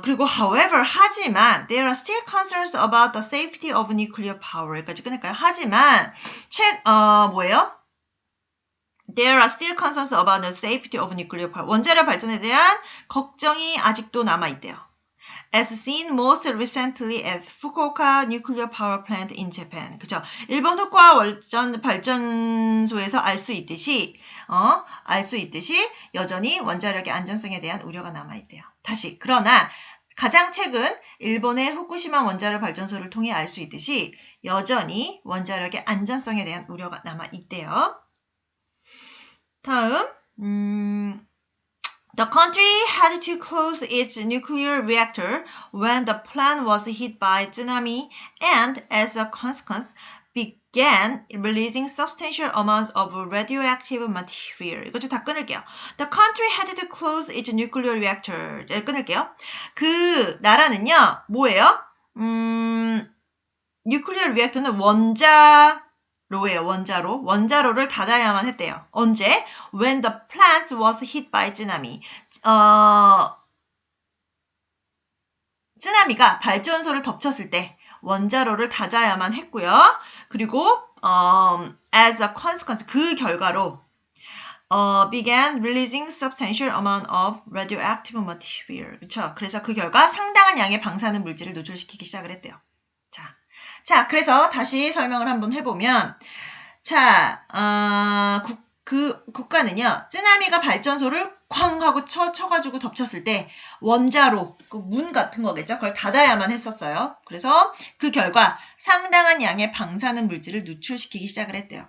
Speaker 1: 그리고 however, 하지만 there are still concerns about the safety of nuclear power. 여기까지 끊을까요? 하지만 뭐예요? There are still concerns about the safety of nuclear power. 원자력 발전에 대한 걱정이 아직도 남아있대요. As seen most recently at Fukuoka Nuclear Power Plant in Japan. 그죠? 일본 후쿠오카 발전소에서 알 수 있듯이 여전히 원자력의 안전성에 대한 우려가 남아있대요. 다시, 그러나 가장 최근 일본의 후쿠시마 원자력 발전소를 통해 알 수 있듯이 여전히 원자력의 안전성에 대한 우려가 남아있대요. 다음, The country had to close its nuclear reactor when the plant was hit by tsunami and, as a consequence, began releasing substantial amounts of radioactive material. 이거 좀 다 끊을게요. The country had to close its nuclear reactor. 끊을게요. 그 나라는요, 뭐예요? nuclear reactor는 원자로를 닫아야만 했대요. 언제? When the plant was hit by tsunami. 쓰나미가 발전소를 덮쳤을 때 원자로를 닫아야만 했고요. 그리고 as a consequence, 그 결과로 began releasing substantial amount of radioactive material. 그렇죠? 그래서 그 결과 상당한 양의 방사능 물질을 노출시키기 시작을 했대요. 자, 그래서 다시 설명을 한번 해보면, 그 국가는요, 쓰나미가 발전소를 쾅 하고 쳐가지고 덮쳤을 때 원자로, 그 문 같은 거겠죠? 그걸 닫아야만 했었어요. 그래서 그 결과 상당한 양의 방사능 물질을 누출시키기 시작을 했대요.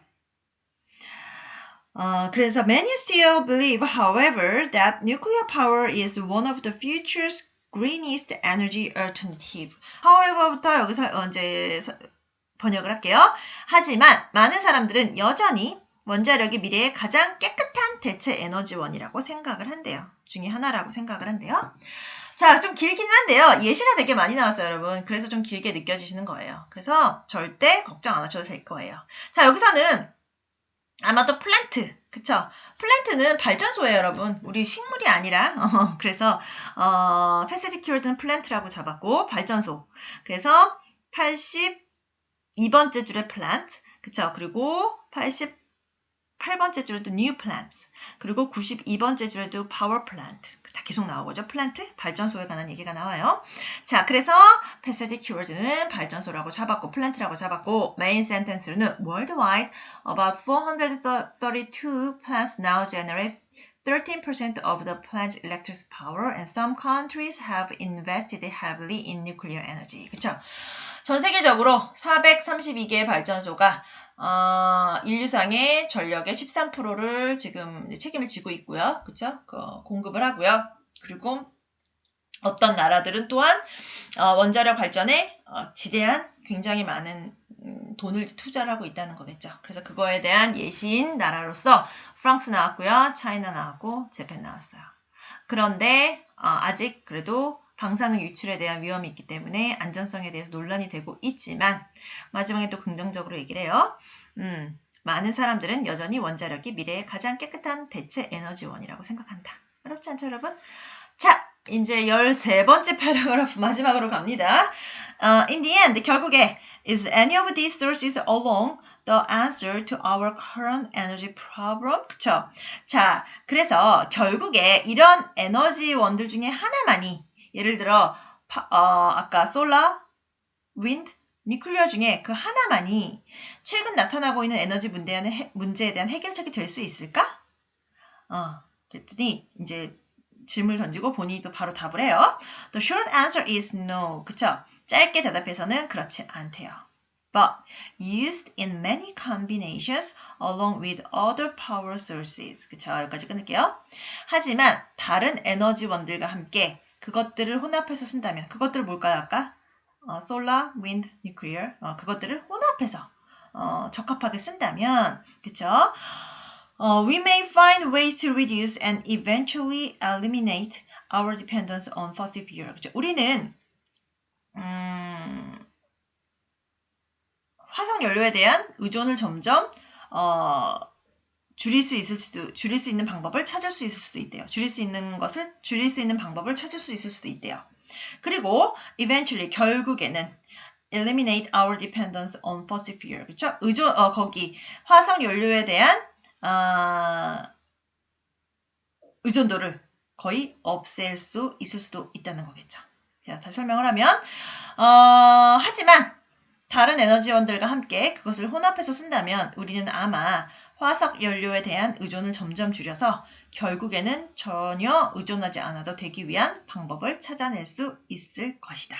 Speaker 1: 그래서 many still believe, however, that nuclear power is one of the future's greenest energy alternative. However부터 여기서 이제 번역을 할게요. 하지만 많은 사람들은 여전히 원자력이 미래의 가장 깨끗한 대체 에너지원이라고 생각을 한대요. 중에 하나라고 생각을 한대요. 자, 좀 길긴 한데요. 예시가 되게 많이 나왔어요, 여러분. 그래서 좀 길게 느껴지시는 거예요. 그래서 절대 걱정 안 하셔도 될 거예요. 자, 여기서는 아마도 플랜트, 그쵸? 플랜트는 발전소예요, 여러분. 우리 식물이 아니라. 그래서 패시지 키워드는 플랜트라고 잡았고, 발전소. 그래서 82번째 줄에 플랜트, 그쵸? 그리고 88번째 줄에도 new plants, 그리고 92번째 줄에도 power plant. 다 계속 나오죠. 플랜트, 발전소에 관한 얘기가 나와요. 자, 그래서 패시지 키워드는 발전소라고 잡았고, 플랜트라고 잡았고, 메인 센텐스로는 worldwide about 432 plants now generate 13% of the plant's electric power and some countries have invested heavily in nuclear energy. 그쵸? 전 세계적으로 432개의 발전소가 인류상의 전력의 13%를 지금 책임을 지고 있고요. 그쵸? 공급을 하고요. 그리고 어떤 나라들은 또한 원자력 발전에 지대한 굉장히 많은 돈을 투자를 하고 있다는 거겠죠. 그래서 그거에 대한 예시인 나라로서 프랑스 나왔고요. 차이나 나왔고 재팬 나왔어요. 그런데 아직 그래도 방사능 유출에 대한 위험이 있기 때문에 안전성에 대해서 논란이 되고 있지만 마지막에 또 긍정적으로 얘기를 해요. 많은 사람들은 여전히 원자력이 미래의 가장 깨끗한 대체 에너지원이라고 생각한다. 어렵지 않죠, 여러분? 자, 이제 13번째 패러그래프 마지막으로 갑니다. In the end, 결국에 is any of these sources alone the answer to our current energy problem? 그쵸? 자, 그래서 결국에 이런 에너지원들 중에 하나만이 예를 들어 아까 솔라, 윈드, 뉴클리어 중에 그 하나만이 최근 나타나고 있는 에너지 문제에 대한 해결책이 될 수 있을까? 그랬더니 이제 질문을 던지고 본인이 또 바로 답을 해요. The short answer is no. 그쵸? 짧게 대답해서는 그렇지 않대요. But used in many combinations along with other power sources. 그쵸? 여기까지 끊을게요. 하지만 다른 에너지원들과 함께 그것들을 혼합해서 쓴다면 그것들 뭘까요? 아까? solar, wind, nuclear. 그것들을 혼합해서 적합하게 쓴다면 그쵸? We may find ways to reduce and eventually eliminate our dependence on fossil fuel. 그렇죠? 우리는 화석 연료에 대한 의존을 점점 줄일 수 있는 방법을 찾을 수 있을 수도 있대요. 줄일 수 있는 방법을 찾을 수 있을 수도 있대요. 그리고 eventually 결국에는 eliminate our dependence on fossil fuel. 그렇죠? 거기 화석 연료에 대한 의존도를 거의 없앨 수 있을 수도 있다는 거겠죠. 자, 다시 설명을 하면 하지만 다른 에너지원들과 함께 그것을 혼합해서 쓴다면 우리는 아마 화석 연료에 대한 의존을 점점 줄여서 결국에는 전혀 의존하지 않아도 되기 위한 방법을 찾아낼 수 있을 것이다.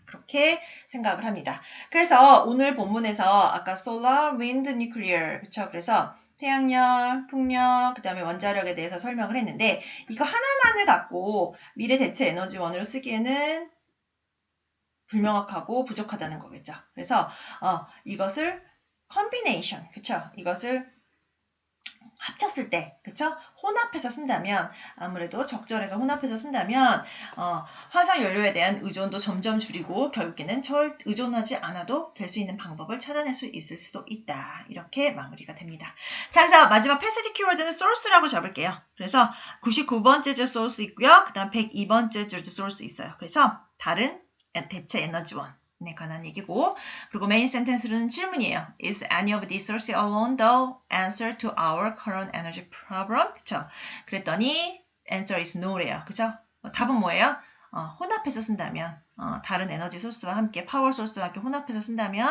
Speaker 1: 그렇게 생각을 합니다. 그래서 오늘 본문에서 아까 solar, wind, nuclear 그렇죠? 그래서 태양력, 풍력, 그 다음에 원자력에 대해서 설명을 했는데 이거 하나만을 갖고 미래 대체 에너지원으로 쓰기에는 불명확하고 부족하다는 거겠죠. 그래서 이것을 combination, 그쵸? 이것을 합쳤을 때, 그쵸? 혼합해서 쓴다면 아무래도 적절해서 혼합해서 쓴다면 화석 연료에 대한 의존도 점점 줄이고 결국에는 의존하지 않아도 될 수 있는 방법을 찾아낼 수 있을 수도 있다. 이렇게 마무리가 됩니다. 자, 그래서 마지막 패시지 키워드는 source라고 잡을게요. 그래서 99번째 줄 source 있고요. 그 다음 102번째 줄 source 있어요. 그래서 다른 대체 에너지원에 관한 얘기고 그리고 메인 센텐스로는 질문이에요. Is any of these sources alone the answer to our current energy problem? 그쵸? 그랬더니 answer is no래요. 그쵸? 답은 뭐예요? 혼합해서 쓴다면 다른 에너지 소스와 함께 파워 소스와 함께 혼합해서 쓴다면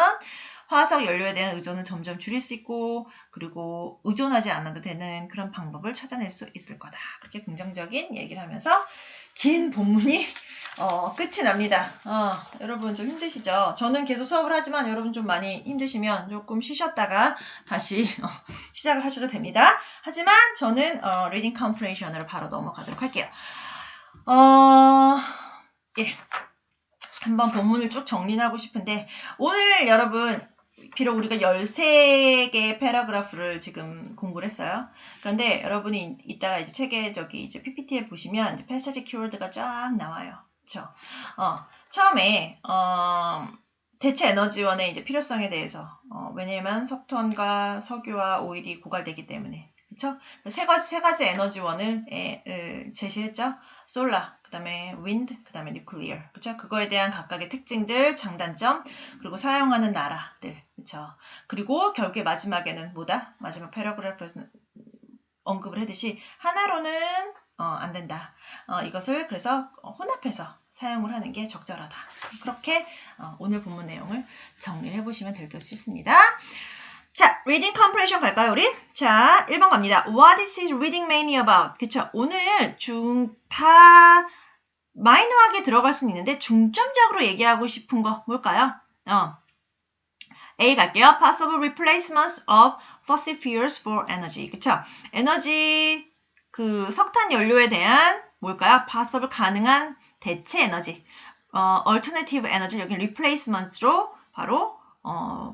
Speaker 1: 화석 연료에 대한 의존을 점점 줄일 수 있고 그리고 의존하지 않아도 되는 그런 방법을 찾아낼 수 있을 거다. 그렇게 긍정적인 얘기를 하면서 긴 본문이 끝이 납니다. 여러분 좀 힘드시죠? 저는 계속 수업을 하지만 여러분 좀 많이 힘드시면 조금 쉬셨다가 다시 시작을 하셔도 됩니다. 하지만 저는 reading comprehension으로 바로 넘어가도록 할게요. 예. 한번 본문을 쭉 정리하고 싶은데 오늘 여러분 비록 우리가 13개의 패러그래프를 지금 공부를 했어요. 그런데 여러분이 이따가 이제 책에 이제 PPT에 보시면 이제 패시지 키워드가 쫙 나와요. 그렇죠? 처음에 대체 에너지원의 이제 필요성에 대해서 왜냐면 석탄과 석유와 오일이 고갈되기 때문에 그렇죠? 세 가지 에너지원을 제시했죠. 솔라, 그다음에 윈드, 그다음에 뉴클리어. 그렇죠? 그거에 대한 각각의 특징들, 장단점, 그리고 사용하는 나라들. 그렇죠? 그리고 결국에 마지막에는 뭐다? 마지막 패러그래프에서 언급을 했듯이 하나로는 안 된다. 이것을 그래서 혼합해서 사용을 하는 게 적절하다. 그렇게 오늘 본문 내용을 정리해 보시면 될 듯 싶습니다. 자, reading comprehension 갈까요, 우리? 자, 1번 갑니다. What is his reading mainly about? 그쵸? 오늘 다 마이너하게 들어갈 수는 있는데 중점적으로 얘기하고 싶은 거 뭘까요? A 갈게요. Possible replacements of fossil fuels for energy. 그쵸? 에너지, 석탄 연료에 대한 뭘까요? possible 가능한 대체 에너지. alternative energy, 여기 replacements로 바로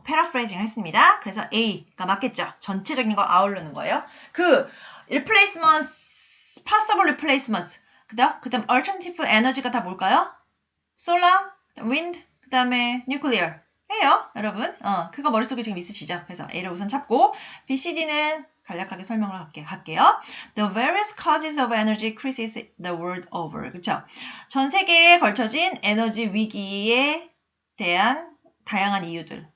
Speaker 1: paraphrasing 했습니다. 그래서 A가 맞겠죠. 전체적인 걸 아우르는 거예요. replacements, possible replacements, 그다음 alternative energy가 다 뭘까요? solar, wind, 그 다음에 nuclear 해요, 여러분. 그거 머릿속에 지금 있으시죠? 그래서 A를 우선 잡고 B, C, D는 간략하게 설명을 갈게요. The various causes of energy crisis the world over. 그쵸? 전 세계에 걸쳐진 에너지 위기에 대한 다양한 이유들.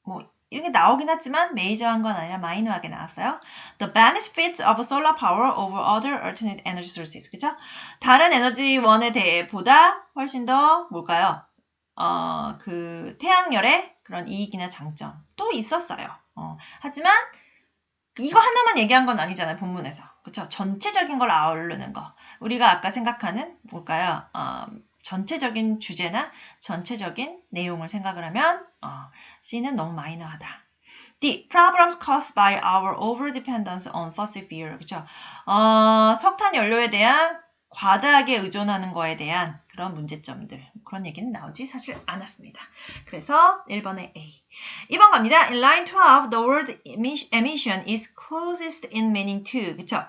Speaker 1: 뭐 이렇게 나오긴 하지만 메이저한 건 아니라 마이너하게 나왔어요. The benefits of solar power over other alternate energy sources. 그쵸? 다른 에너지원에 대해 보다 훨씬 더 뭘까요? 그 태양열의 그런 이익이나 장점 또 있었어요. 하지만 이거 하나만 얘기한 건 아니잖아요, 본문에서. 그쵸? 전체적인 걸 아우르는 거. 우리가 아까 생각하는 뭘까요? 전체적인 주제나 전체적인 내용을 생각을 하면 C는 너무 마이너하다. D. Problems caused by our over-dependence on fossil fuel. 그쵸? 석탄 연료에 대한 과다하게 의존하는 거에 대한 그런 문제점들. 그런 얘기는 나오지 사실 않았습니다. 그래서 1번에 A. 2번 갑니다. In line 12, the word emission is closest in meaning to. 그쵸?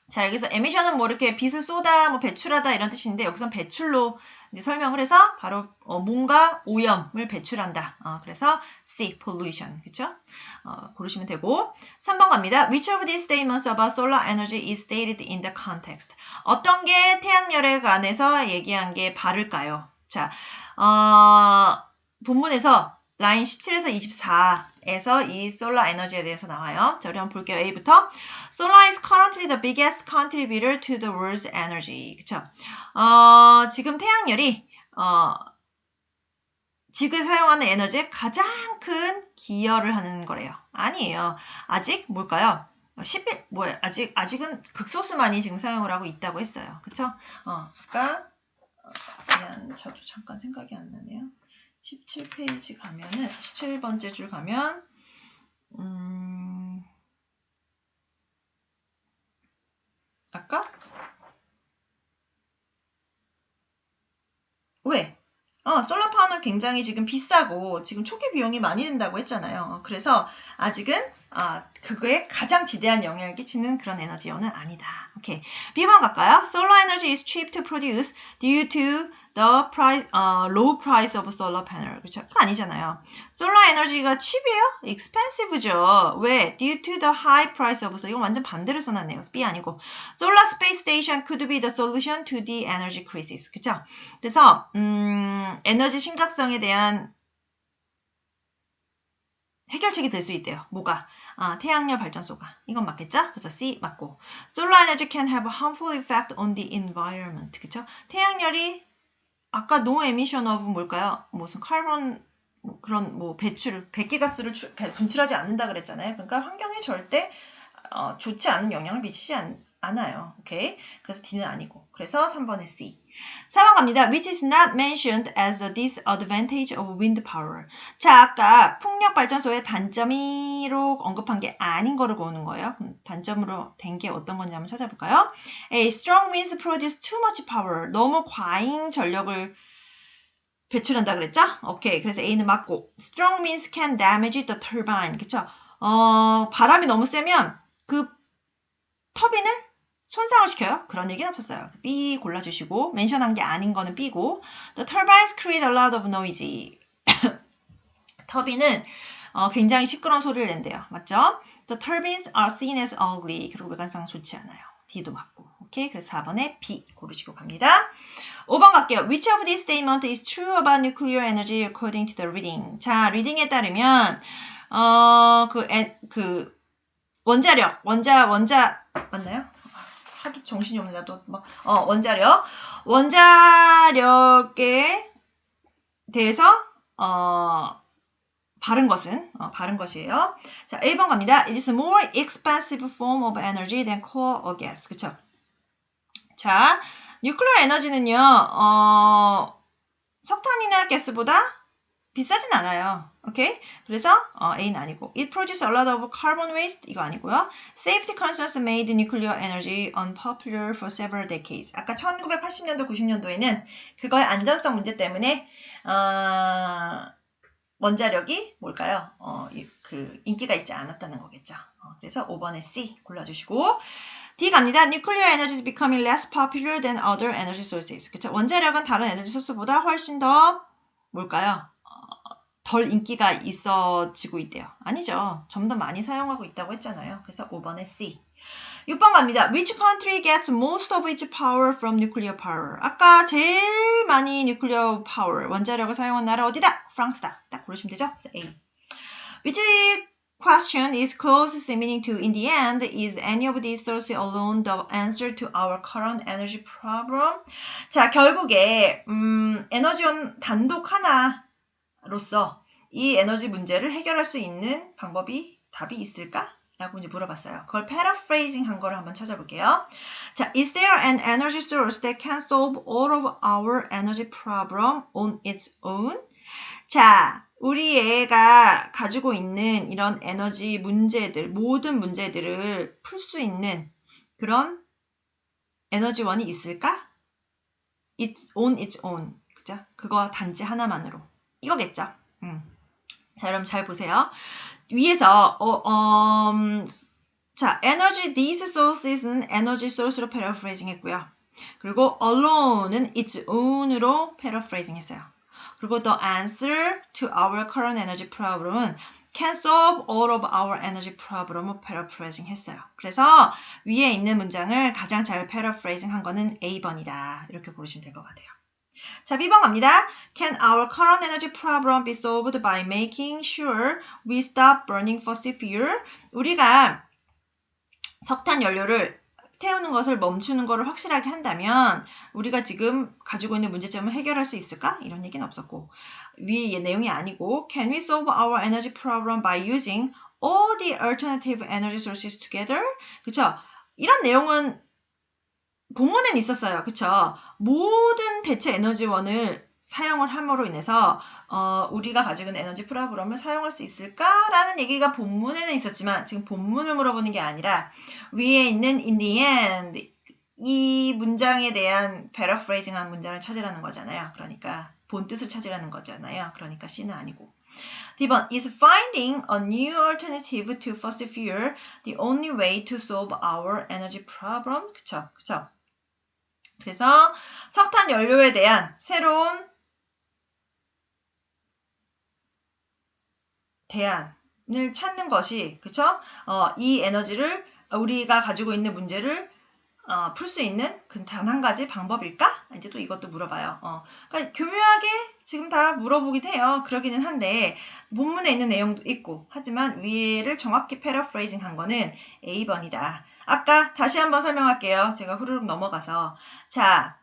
Speaker 1: 자, 여기서 emission은 뭐 이렇게 빛을 쏘다, 뭐 배출하다 이런 뜻인데 여기선 배출로 이제 설명을 해서 바로 뭔가 오염을 배출한다. 그래서 C, pollution. 그쵸? 고르시면 되고 3번 갑니다. Which of these statements about solar energy is stated in the context? 어떤 게 태양열에 관해서 얘기한 게 바를까요? 자, 본문에서 라인 17에서 24에서 이 솔라 에너지에 대해서 나와요. 자, 우리 한번 볼게요. A부터. Solar is currently the biggest contributor to the world's energy. 그쵸? 지금 태양열이 지구에 사용하는 에너지에 가장 큰 기여를 하는 거래요. 아니에요. 아직 뭘까요? 아직은 극소수만이 지금 사용을 하고 있다고 했어요. 그쵸? 아까 미안, 저도 잠깐 생각이 안 나네요. 17페이지 가면은 17번째 줄 가면 아까 왜? 솔라 파워는 굉장히 지금 비싸고 지금 초기 비용이 많이 든다고 했잖아요. 그래서 아직은 그거에 가장 지대한 영향을 끼치는 그런 에너지원은 아니다. 오케이. B번 갈까요? Solar energy is cheap to produce due to the low price of solar panel. 그렇죠? 그거 아니잖아요. Solar energy가 cheap이에요? expensive죠. 왜? Due to the high price of solar. 이건 완전 반대로 써놨네요. B 아니고. Solar space station could be the solution to the energy crisis. 그렇죠? 그래서 에너지 심각성에 대한 해결책이 될 수 있대요. 뭐가? 태양열 발전소가. 이건 맞겠죠? 그래서 C 맞고. Solar energy can have a harmful effect on the environment. 그쵸? 태양열이 아까 no emission of 뭘까요? 무슨 카본 그런 뭐 배기가스를 분출하지 않는다 그랬잖아요. 그러니까 환경에 절대 좋지 않은 영향을 미치지 않아요. 오케이? 그래서 D는 아니고. 그래서 3번에 C. 4번 갑니다. Which is not mentioned as a disadvantage of wind power. 자, 아까 풍력 발전소의 단점으로 언급한 게 아닌 거를 보는 거예요. 단점으로 된 게 어떤 건지 한번 찾아볼까요? A. Strong winds produce too much power. 너무 과잉 전력을 배출한다 그랬죠? 오케이. 그래서 A는 맞고. Strong winds can damage the turbine. 그쵸? 바람이 너무 세면 그 터빈을 손상을 시켜요. 그런 얘기는 없었어요. B 골라주시고 멘션한 게 아닌 거는 B고 The turbines create a lot of noise. 터빈은 굉장히 시끄러운 소리를 낸대요. 맞죠? The turbines are seen as ugly. 그리고 외관상 좋지 않아요. D도 맞고. 오케이. 그래서 4번에 B 고르시고 갑니다. 5번 갈게요. Which of these statements is true about nuclear energy according to the reading? 자, 리딩에 따르면 원자력, 맞나요? 하도 정신이 없네. 나도 원자력에 대해서 바른 것이에요. 자, 1번 갑니다. It is a more expensive form of energy than coal or gas. 그쵸? 자, 뉴클리어 에너지는요, 석탄이나 가스보다 비싸진 않아요. 오케이? 그래서 A는 아니고 It produces a lot of carbon waste. 이거 아니고요. Safety concerns made nuclear energy unpopular for several decades. 아까 1980년도, 90년도에는 그거의 안전성 문제 때문에 원자력이 뭘까요? 인기가 있지 않았다는 거겠죠. 그래서 5번에 C 골라주시고 D 갑니다. Nuclear energy is becoming less popular than other energy sources. 그쵸? 원자력은 다른 에너지 소스보다 훨씬 더 뭘까요? 덜 인기가 있어지고 있대요. 아니죠. 좀 더 많이 사용하고 있다고 했잖아요. 그래서 5번에 C. 6번 갑니다. Which country gets most of its power from nuclear power? 아까 제일 많이 nuclear power, 원자력을 사용한 나라 어디다? 프랑스다. 딱 고르시면 되죠? 그래서 A. Which question is closest meaning to in the end is any of these sources alone the answer to our current energy problem? 자, 결국에 에너지원 단독 하나로서 이 에너지 문제를 해결할 수 있는 답이 있을까? 라고 이제 물어봤어요. 그걸 paraphrasing 한 거를 한번 찾아볼게요. 자, is there an energy source that can solve all of our energy problem on its own? 자, 우리 애가 가지고 있는 이런 에너지 문제들, 모든 문제들을 풀 수 있는 그런 에너지원이 있을까? It's on its own. 그죠? 그거 단지 하나만으로. 이거겠죠? 자, 여러분 잘 보세요. 위에서 자, energy these sources는 energy source로 paraphrasing 했고요. 그리고 alone은 its own으로 paraphrasing 했어요. 그리고 the answer to our current energy problem은 can solve all of our energy problem을 paraphrasing 했어요. 그래서 위에 있는 문장을 가장 잘 paraphrasing 한 거는 A번이다. 이렇게 고르시면 될 것 같아요. 자, B번 갑니다. Can our current energy problem be solved by making sure we stop burning fossil fuel? 우리가 석탄 연료를 태우는 것을 멈추는 것을 확실하게 한다면 우리가 지금 가지고 있는 문제점을 해결할 수 있을까? 이런 얘기는 없었고 위의 내용이 아니고 Can we solve our energy problem by using all the alternative energy sources together? 그쵸? 이런 내용은 본문엔 있었어요. 그쵸? 모든 대체 에너지원을 사용을 함으로 인해서 우리가 가지고 있는 에너지 프로그램을 사용할 수 있을까라는 얘기가 본문에는 있었지만 지금 본문을 물어보는 게 아니라 위에 있는 in the end 이 문장에 대한 paraphrasing한 문장을 찾으라는 거잖아요. 그러니까 본뜻을 찾으라는 거잖아요. 그러니까 C는 아니고. D번 is finding a new alternative to fossil fuel the only way to solve our energy problem? 그쵸? 그쵸? 그래서 석탄 연료에 대한 새로운 대안을 찾는 것이 그쵸? 이 에너지를 우리가 가지고 있는 문제를 풀 수 있는 그 단 한 가지 방법일까? 이제 또 이것도 물어봐요. 그러니까 교묘하게 지금 다 물어보긴 해요. 그러기는 한데 본문에 있는 내용도 있고 하지만 위에를 정확히 paraphrasing 한 거는 A번이다. 아까 다시 한번 설명할게요. 제가 후루룩 넘어가서 자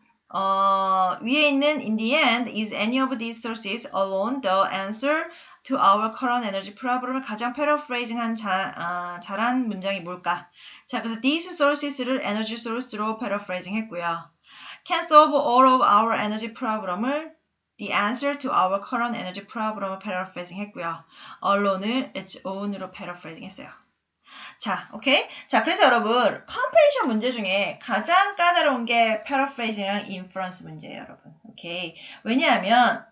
Speaker 1: 위에 있는 in the end is any of these sources alone the answer to our current energy problem을 가장 paraphrasing한 잘한 문장이 뭘까? 자, 그래서 these sources를 energy source로 paraphrasing 했고요. Can solve all of our energy problem을 the answer to our current energy problem을 paraphrasing 했고요. alone을 its own으로 paraphrasing 했어요. 자, 오케이? 자, 그래서 여러분, comprehension 문제 중에 가장 까다로운 게 paraphrasing이랑 inference 문제예요, 여러분. 오케이? 왜냐하면,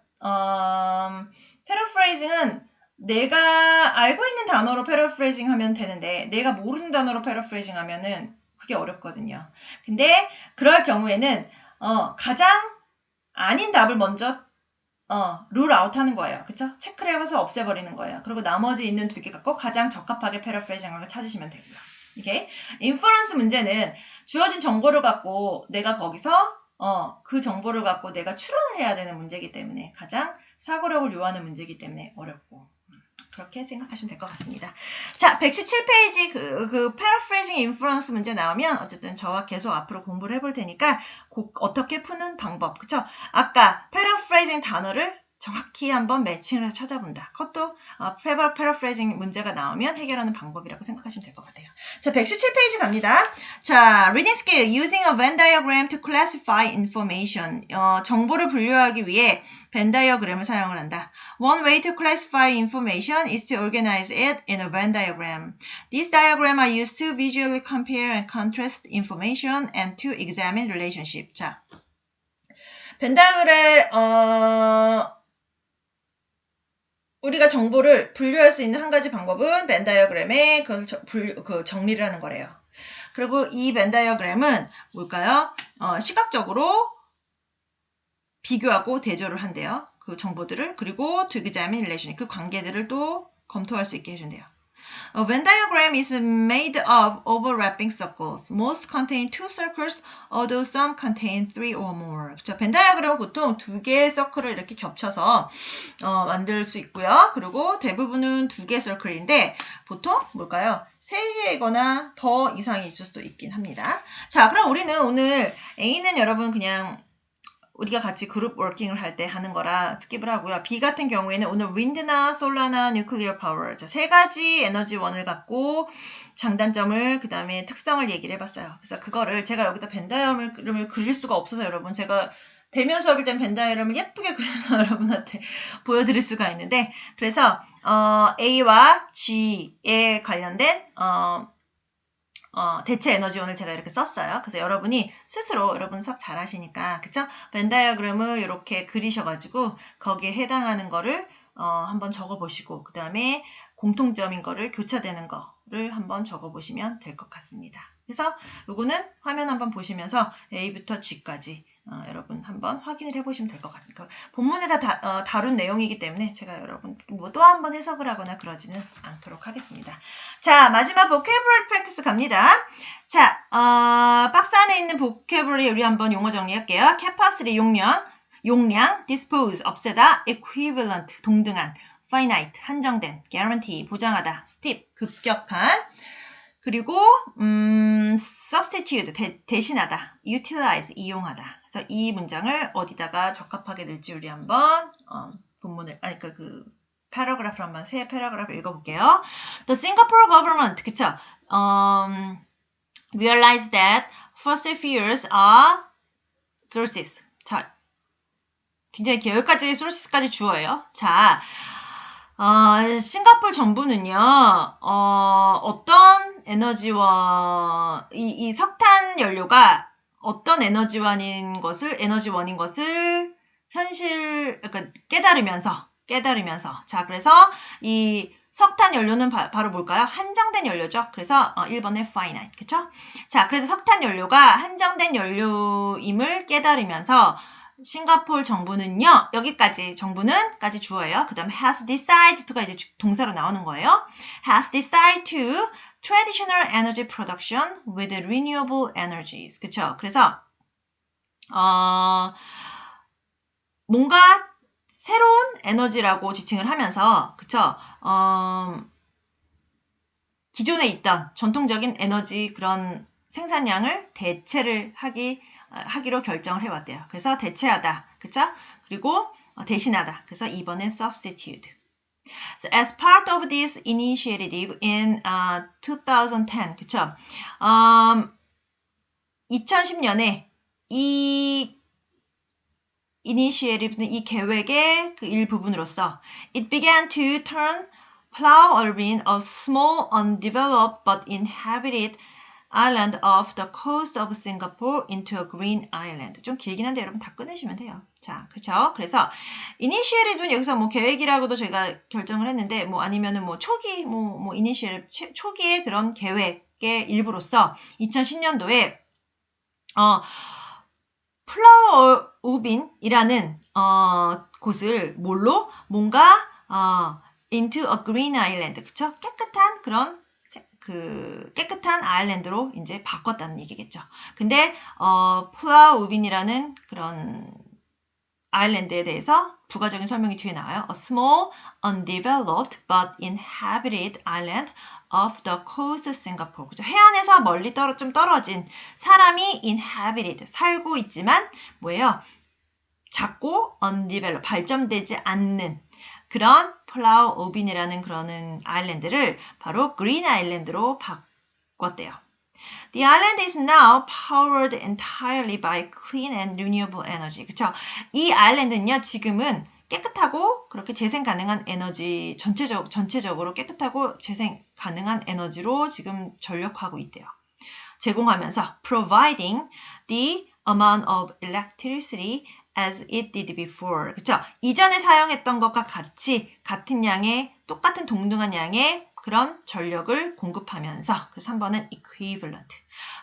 Speaker 1: paraphrasing은 내가 알고 있는 단어로 paraphrasing 하면 되는데, 내가 모르는 단어로 paraphrasing 하면은 그게 어렵거든요. 근데, 그럴 경우에는, 가장 아닌 답을 먼저 룰 아웃 하는 거예요. 그쵸? 체크를 해봐서 없애버리는 거예요. 그리고 나머지 있는 두 개 갖고 가장 적합하게 paraphrasing 을 찾으시면 되고요. 오케이? 인퍼런스 문제는 주어진 정보를 갖고 내가 거기서 그 정보를 갖고 내가 추론을 해야 되는 문제이기 때문에 가장 사고력을 요하는 문제이기 때문에 어렵고 그렇게 생각하시면 될 것 같습니다. 자, 117페이지 그 paraphrasing inference 문제 나오면 어쨌든 저와 계속 앞으로 공부를 해볼 테니까 어떻게 푸는 방법, 그쵸? 아까 paraphrasing 단어를 정확히 한번 매칭을 해서 찾아본다. 그것도 paraphrasing 문제가 나오면 해결하는 방법이라고 생각하시면 될 것 같아요. 자, 117페이지 갑니다. 자, reading skill, using a Venn diagram to classify information. 정보를 분류하기 위해 Venn diagram을 사용을 한다. One way to classify information is to organize it in a Venn diagram. These diagrams are used to visually compare and contrast information and to examine relationship. 자, Venn diagram, 우리가 정보를 분류할 수 있는 한 가지 방법은 벤 다이어그램에 그것을 정리를 하는 거래요. 그리고 이 벤 다이어그램은 뭘까요? 시각적으로 비교하고 대조를 한대요. 그 정보들을. 그리고 to examine relation, 그 관계들을 또 검토할 수 있게 해준대요. A Venn diagram is made of overlapping circles. Most contain two circles, although some contain three or more. 자, 벤 다이어그램은 보통 두 개의 서클을 이렇게 겹쳐서 만들 수 있고요. 그리고 대부분은 두 개의 서클인데 보통 뭘까요? 세 개이거나 더 이상이 있을 수도 있긴 합니다. 자, 그럼 우리는 오늘 A는 여러분 그냥 우리가 같이 그룹 워킹을 할 때 하는 거라 스킵을 하고요. B 같은 경우에는 오늘 윈드나 솔라나 뉴클리어 파워 세 가지 에너지원을 갖고 장단점을 그 다음에 특성을 얘기를 해봤어요. 그래서 그거를 제가 여기다 벤 다이어그램을 그릴 수가 없어서 여러분 제가 대면 수업일 땐 벤 다이어그램을 예쁘게 그려서 여러분한테 보여드릴 수가 있는데 그래서 A와 G에 관련된 대체 에너지원을 제가 이렇게 썼어요. 그래서 여러분이 스스로 여러분 수학 잘하시니까 그쵸? 벤 다이어그램을 이렇게 그리셔가지고 거기에 해당하는 거를 한번 적어보시고 그 다음에 공통점인 거를 교차되는 거를 한번 적어보시면 될 것 같습니다. 그래서 요거는 화면 한번 보시면서 A부터 G까지 여러분 한번 확인을 해보시면 될 것 같아요. 본문에 다 다룬 내용이기 때문에 제가 여러분 뭐 또 한번 해석을 하거나 그러지는 않도록 하겠습니다. 자, 마지막 vocabulary practice 갑니다. 자, 박스 안에 있는 vocabulary 우리 한번 용어 정리할게요. capacity 용량, dispose 없애다, equivalent 동등한, finite 한정된, guarantee 보장하다, steep 급격한, 그리고 substitute 대신하다, utilize 이용하다. 그래서 이 문장을 어디다가 적합하게 될지 우리 한번 본문을 그 패러그래프를 한번 세 패러그래프 읽어볼게요. The Singapore government 그쵸? Realize that fossil fuels are sources. 자, 굉장히 여기까지 sources까지 주어예요. 자, 싱가포르 정부는요, 어떤 에너지원, 이 석탄 연료가 어떤 에너지원인 것을 그러니까 깨달으면서. 자, 그래서 이 석탄 연료는 바로 뭘까요? 한정된 연료죠. 그래서 1번에 finite, 그쵸? 자, 그래서 석탄 연료가 한정된 연료임을 깨달으면서 싱가포르 정부는요, 여기까지 정부는까지 주어예요. 그 다음에 has decided to가 이제 동사로 나오는 거예요. has decided to traditional energy production with renewable energies. 그쵸? 그래서 뭔가 새로운 에너지라고 지칭을 하면서 그쵸? 기존에 있던 전통적인 에너지 그런 생산량을 대체를 하기로 결정을 해왔대요. 그래서 대체하다, 그쵸? 그리고 대신하다. 그래서 2번은 substitute. So as part of this initiative in 2010, 그쵸? 2010년에 이 initiative는 이 계획의 그 일부분으로서 it began to turn Palau Irvin, a small, undeveloped but inhabited island off the coast of Singapore, into a green island. 좀 길긴 한데 여러분 다 끊으시면 돼요. 자, 그렇죠? 그래서 initiative는 여기서 뭐 계획이라고도 제가 결정을 했는데 뭐 아니면은 뭐 초기 initiative 초기의 그런 계획의 일부로서 2010년도에 플라워 우빈이라는 곳을 뭘로 뭔가 into a green island, 그쵸? 깨끗한 그런 깨끗한 아일랜드로 이제 바꿨다는 얘기겠죠. 근데 플라워 우빈이라는 그런 아일랜드에 대해서 부가적인 설명이 뒤에 나와요. A small, undeveloped but inhabited island off the coast of Singapore. 그죠? 해안에서 멀리 좀 떨어진 사람이 inhabited, 살고 있지만 뭐예요? 작고 undeveloped, 발전되지 않는 그런 플라워 오빈이라는 그런 아일랜드를 바로 그린 아일랜드로 바꿨대요. The island is now powered entirely by clean and renewable energy. 그쵸? 이 아일랜드는요, 지금은 깨끗하고 그렇게 재생 가능한 에너지, 전체적으로 깨끗하고 재생 가능한 에너지로 지금 전력하고 있대요. 제공하면서 providing the amount of electricity as it did before. 그쵸? 이전에 사용했던 것과 같은 양의, 똑같은 동등한 양의 그런 전력을 공급하면서. 그래서 3번은 equivalent.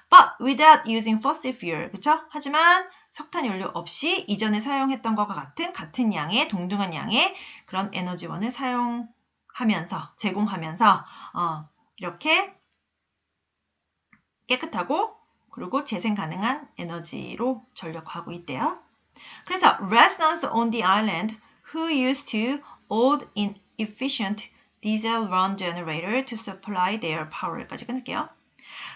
Speaker 1: But without using fossil fuel. 그쵸? 하지만 석탄 연료 없이 이전에 사용했던 것과 같은 양의 동등한 양의 그런 에너지원을 사용하면서 제공하면서 이렇게 깨끗하고 그리고 재생 가능한 에너지로 전력화하고 있대요. 그래서 residents on the island who used to old inefficient diesel run generator to supply their power까지 끊을게요.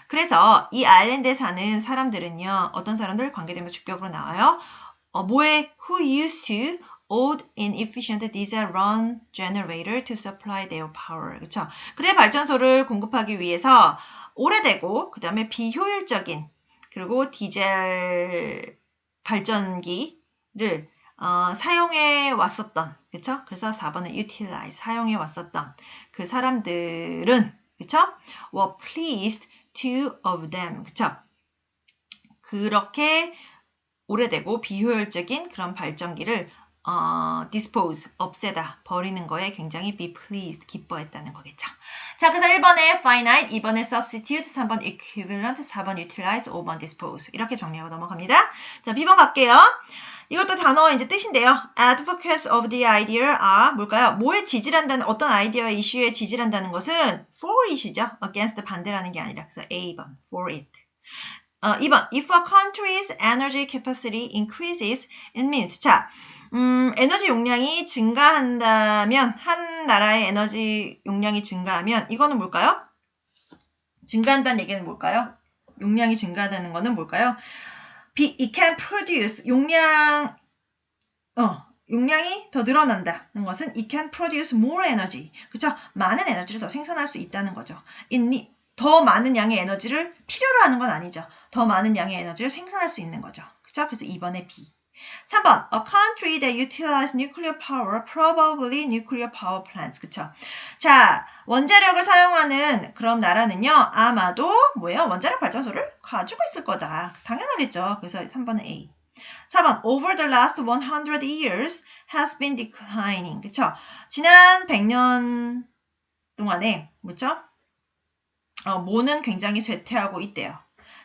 Speaker 1: 그래서 이 아일랜드에 사는 사람들은요. 어떤 사람들 관계되면서 주격으로 나와요. 뭐에 who used to old inefficient diesel run generator to supply their power. 그렇죠? 그래 발전소를 공급하기 위해서 오래되고 그 다음에 비효율적인 그리고 디젤 발전기를 사용해 왔었던 그렇죠? 그래서 4번은 utilize 사용해 왔었던 그 사람들은 그렇죠? were pleased two of them. 그쵸? 그렇게 오래되고 비효율적인 그런 발전기를 dispose, 없애다, 버리는 거에 굉장히 be pleased, 기뻐했다는 거겠죠. 자, 그래서 1번에 finite, 2번에 substitute, 3번 equivalent, 4번 utilize, 5번 dispose. 이렇게 정리하고 넘어갑니다. 자, B번 갈게요. 이것도 단어 이제 뜻인데요. Advocates of the idea are 뭘까요? 뭐에 지지한다는 어떤 아이디어와 이슈에 지지한다는 것은 for it이죠. against 반대라는 게 아니라 그래서 A번 for it. 2번 if a country's energy capacity increases it means 자 에너지 용량이 증가한다면 한 나라의 에너지 용량이 증가하면 이거는 뭘까요? 증가한다는 얘기는 뭘까요? 용량이 증가하다는 거는 뭘까요? it can produce 용량이 더 늘어난다는 것은 it can produce more energy. 그쵸? 많은 에너지를 더 생산할 수 있다는 거죠. 더 많은 양의 에너지를 필요로 하는 건 아니죠. 더 많은 양의 에너지를 생산할 수 있는 거죠. 그쵸? 그래서 2번에 B. 3번 A country that utilizes nuclear power, probably nuclear power plants. 그쵸? 자, 원자력을 사용하는 그런 나라는요. 아마도 뭐예요? 원자력 발전소를 가지고 있을 거다. 당연하겠죠. 그래서 3번은 A. 4번 Over the last 100 years has been declining. 그쵸? 지난 100년 동안에 뭐죠? 모는 굉장히 쇠퇴하고 있대요.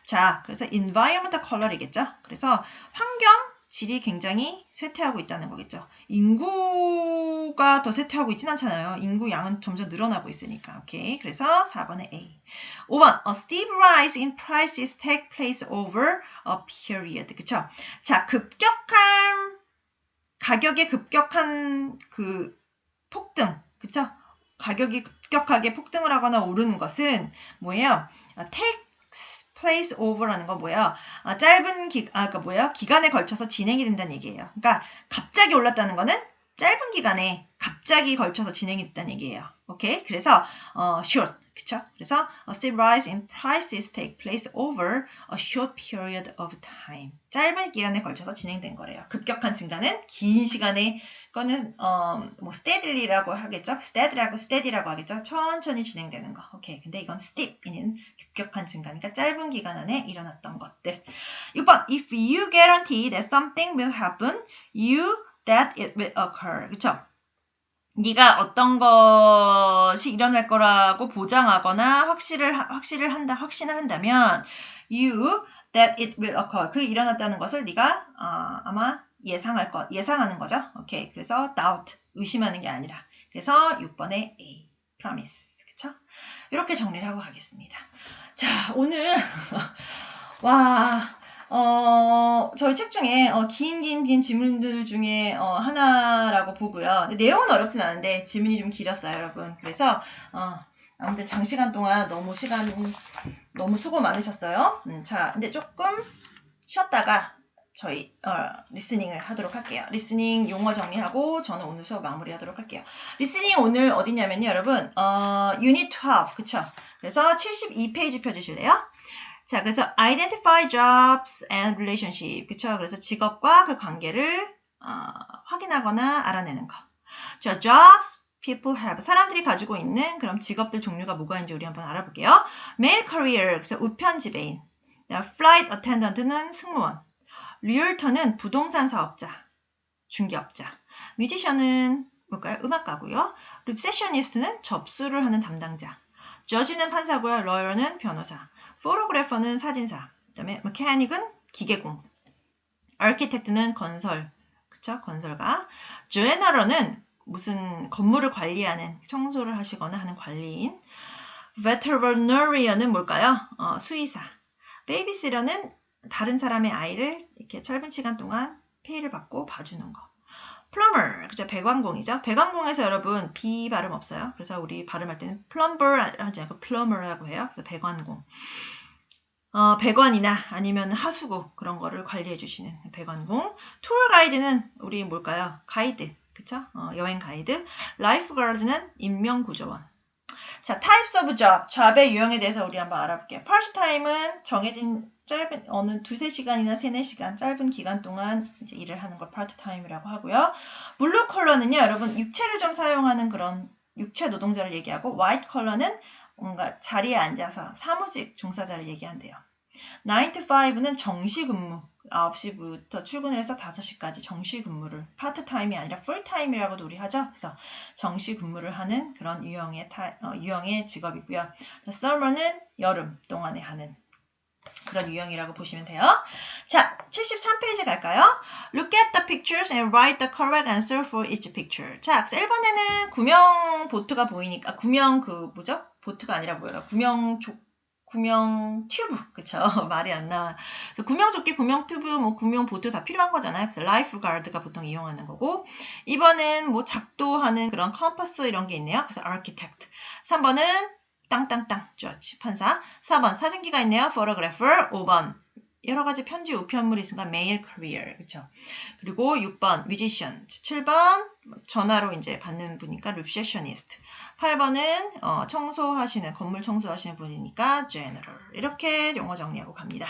Speaker 1: 자, 그래서 environmental color이겠죠? 그래서 환경 질이 굉장히 쇠퇴하고 있다는 거겠죠. 인구가 더 쇠퇴하고 있진 않잖아요. 인구 양은 점점 늘어나고 있으니까. 오케이. 그래서 4번에 A. 5번 A steep rise in prices take place over a period. 그쵸? 자, 가격의 급격한 그 폭등. 그쵸? 가격이 급격하게 폭등을 하거나 오르는 것은 뭐예요? take place over라는 건 뭐예요? 짧은 기간에 걸쳐서 진행이 된다는 얘기예요. 그러니까 갑자기 올랐다는 거는 짧은 기간에 갑자기 걸쳐서 진행이 됐다는 얘기예요. 오케이? 그래서 short, 그쵸? 그래서 a steep rise in prices take place over a short period of time. 짧은 기간에 걸쳐서 진행된 거래요. 급격한 증가는 긴 시간에 거는 뭐 steady라고 하겠죠? steady라고 하겠죠? 천천히 진행되는 거. 오케이. 근데 이건 steep이는 급격한 증가니까 짧은 기간 안에 일어났던 것들. 6번 If you guarantee that something will happen, that it will occur. 그쵸? 네가 어떤 것이 일어날 거라고 보장하거나 확신을 한다면 that it will occur. 그 일어났다는 것을 네가 아마 예상하는 거죠. 오케이. 그래서 doubt, 의심하는 게 아니라. 그래서 6번에 A, promise. 그쵸? 이렇게 정리를 하고 가겠습니다. 자, 오늘 저희 책 중에 긴 질문들 중에 하나라고 보고요. 내용은 어렵진 않은데 질문이 좀 길었어요, 여러분. 그래서 아무튼 장시간 동안 너무 수고 많으셨어요. 자, 근데 조금 쉬었다가 저희 리스닝을 하도록 할게요. 리스닝 용어 정리하고 저는 오늘 수업 마무리하도록 할게요. 리스닝 오늘 어디냐면요, 여러분. 유닛 12, 그쵸? 그래서 72페이지 펴주실래요? 자, 그래서 identify jobs and relationship, 그쵸? 그래서 직업과 그 관계를 확인하거나 알아내는 거. 자, jobs people have, 사람들이 가지고 있는 그럼 직업들 종류가 뭐가 있는지 우리 한번 알아볼게요. male career, 그래서 우편 지배인. flight attendant는 승무원. realtor는 부동산 사업자, 중개업자. musician은 뭘까요? 음악가고요. 리셉셔니스트는 접수를 하는 담당자. 저지는 판사고요. 러이어는 변호사. 포토그래퍼는 사진사. 그다음에 메카닉은 기계공. 아키텍트는 건설. 그쵸? 건설가. 제너럴은 무슨 건물을 관리하는 청소를 하시거나 하는 관리인. veterinarian은 뭘까요? 수의사. 베이비시터는 다른 사람의 아이를 이렇게 짧은 시간 동안 페이를 받고 봐주는 거. plumber, 그죠? 배관공이죠. 배관공에서 여러분 B 발음 없어요. 그래서 우리 발음할 때는 plumber 하지 않고 plumber라고 해요. 그래서 배관공. 배관이나 아니면 하수구 그런 거를 관리해 주시는 배관공. 투어 가이드는 우리 뭘까요? 가이드, 그쵸? 여행 가이드. 라이프 가드는 인명구조원. 자, types of job, job의 유형에 대해서 우리 한번 알아볼게요. part-time은 정해진 짧은 어느 2-3시간이나 3-4시간 짧은 기간 동안 이제 일을 하는 걸 part-time이라고 하고요. 블루 컬러는요, 여러분 육체를 좀 사용하는 그런 육체 노동자를 얘기하고 white 컬러는 뭔가 자리에 앉아서 사무직 종사자를 얘기한대요. 9 to 5는 정시 근무. 9시부터 출근을 해서 5시까지 정시 근무를 파트타임이 아니라 풀타임이라고도 우리 하죠. 그래서 정시 근무를 하는 그런 유형의 직업이고요. summer는 여름 동안에 하는 그런 유형이라고 보시면 돼요. 자, 73페이지 갈까요? Look at the pictures and write the correct answer for each picture. 자, 1번에는 구명 보트가 보이니까 구명 보트가 아니라 뭐예요? 구명 튜브, 그쵸? 말이 안 나와. 구명조끼, 구명 튜브, 뭐 구명 보트 다 필요한 거잖아요. 그래서 라이프 가드가 보통 이용하는 거고. 2번은 뭐 작도하는 그런 컴퍼스 이런 게 있네요. 그래서 architect. 3번은 땅땅땅, judge, 판사. 4번 사진기가 있네요. photographer. 5번 여러 가지 편지 우편물이 있으니까 mail courier, 그쵸? 그리고 6번 musician. 7번 전화로 이제 받는 분이니까 receptionist. 8번은 건물 청소하시는 분이니까 general. 이렇게 용어 정리하고 갑니다.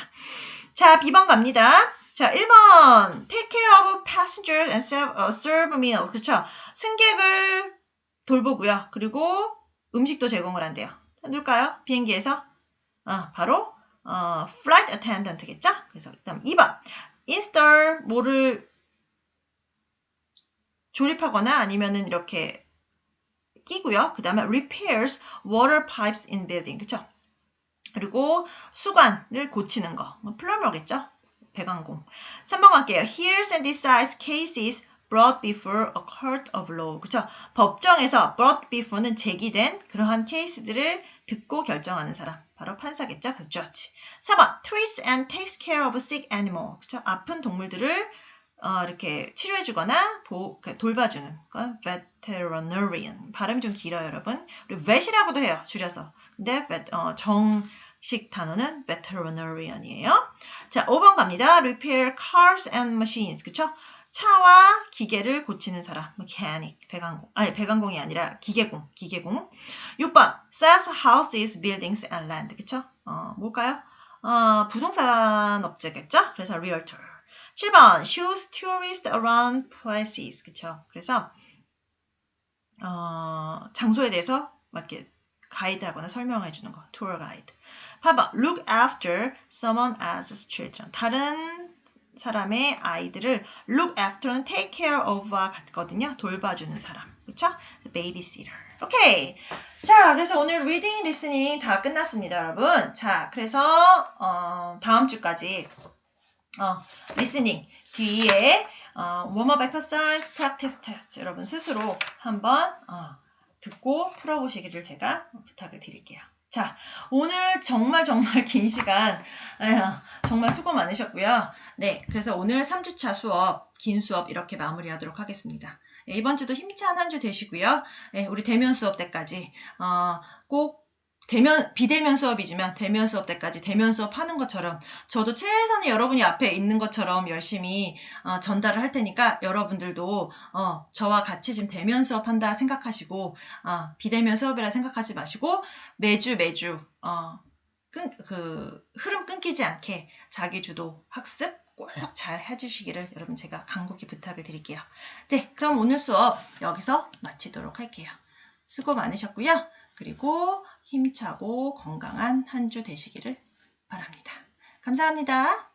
Speaker 1: 자, B번 갑니다. 자, 1번 take care of passengers and serve meal. 그쵸? 승객을 돌보고요. 그리고 음식도 제공을 한대요. 누굴까요? 비행기에서? 바로 flight attendant겠죠? 그래서 그다음 2번 install 뭐를 조립하거나 아니면은 이렇게 끼고요. 그 다음에 repairs water pipes in building. 그쵸? 그리고 수관을 고치는 거. 플럼버겠죠? 배관공. 3번 갈게요. hears and decides cases brought before a court of law. 그쵸? 법정에서 brought before는 제기된 그러한 케이스들을 듣고 결정하는 사람. 바로 판사겠죠? 그래서 judge. 4번 treats and takes care of sick animal. 그쵸? 아픈 동물들을 이렇게 치료해주거나 돌봐주는 veterinarian. 발음이 좀 길어요, 여러분. 그리고 vet이라고도 해요, 줄여서. 근데 정식 단어는 veterinarian이에요. 자, 5번 갑니다. repair cars and machines. 그쵸? 차와 기계를 고치는 사람. mechanic, 배관공이 아니라 기계공. 6번 sells houses, buildings and land. 그쵸? 뭘까요? 부동산 업체겠죠? 그래서 realtor. 7번 shows tourists around places. 그쵸? 그래서 장소에 대해서 이렇게 가이드하거나 설명해 주는 거. tour guide. 8번 look after someone else's children. 다른 사람의 아이들을 look after는 take care of와 같거든요. 돌봐주는 사람. 그쵸? babysitter. 오케이. 자, 그래서 오늘 reading, listening 다 끝났습니다, 여러분. 자, 그래서 다음 주까지 listening 뒤에 warm-up exercise, practice test 여러분 스스로 한번 듣고 풀어보시기를 제가 부탁을 드릴게요. 자, 오늘 정말 긴 시간 정말 수고 많으셨고요. 네, 그래서 오늘 3주차 수업, 긴 수업 이렇게 마무리하도록 하겠습니다. 네, 이번 주도 힘찬 한 주 되시고요. 네, 우리 대면 수업 때까지 꼭 비대면 수업이지만 대면 수업 때까지 대면 수업 하는 것처럼 저도 최선의 여러분이 앞에 있는 것처럼 열심히 전달을 할 테니까 여러분들도 저와 같이 지금 대면 수업 한다 생각하시고 비대면 수업이라 생각하지 마시고 매주 흐름 끊기지 않게 자기주도 학습 꼭 잘 해주시기를 여러분 제가 간곡히 부탁을 드릴게요. 네, 그럼 오늘 수업 여기서 마치도록 할게요. 수고 많으셨고요. 그리고 힘차고 건강한 한 주 되시기를 바랍니다. 감사합니다.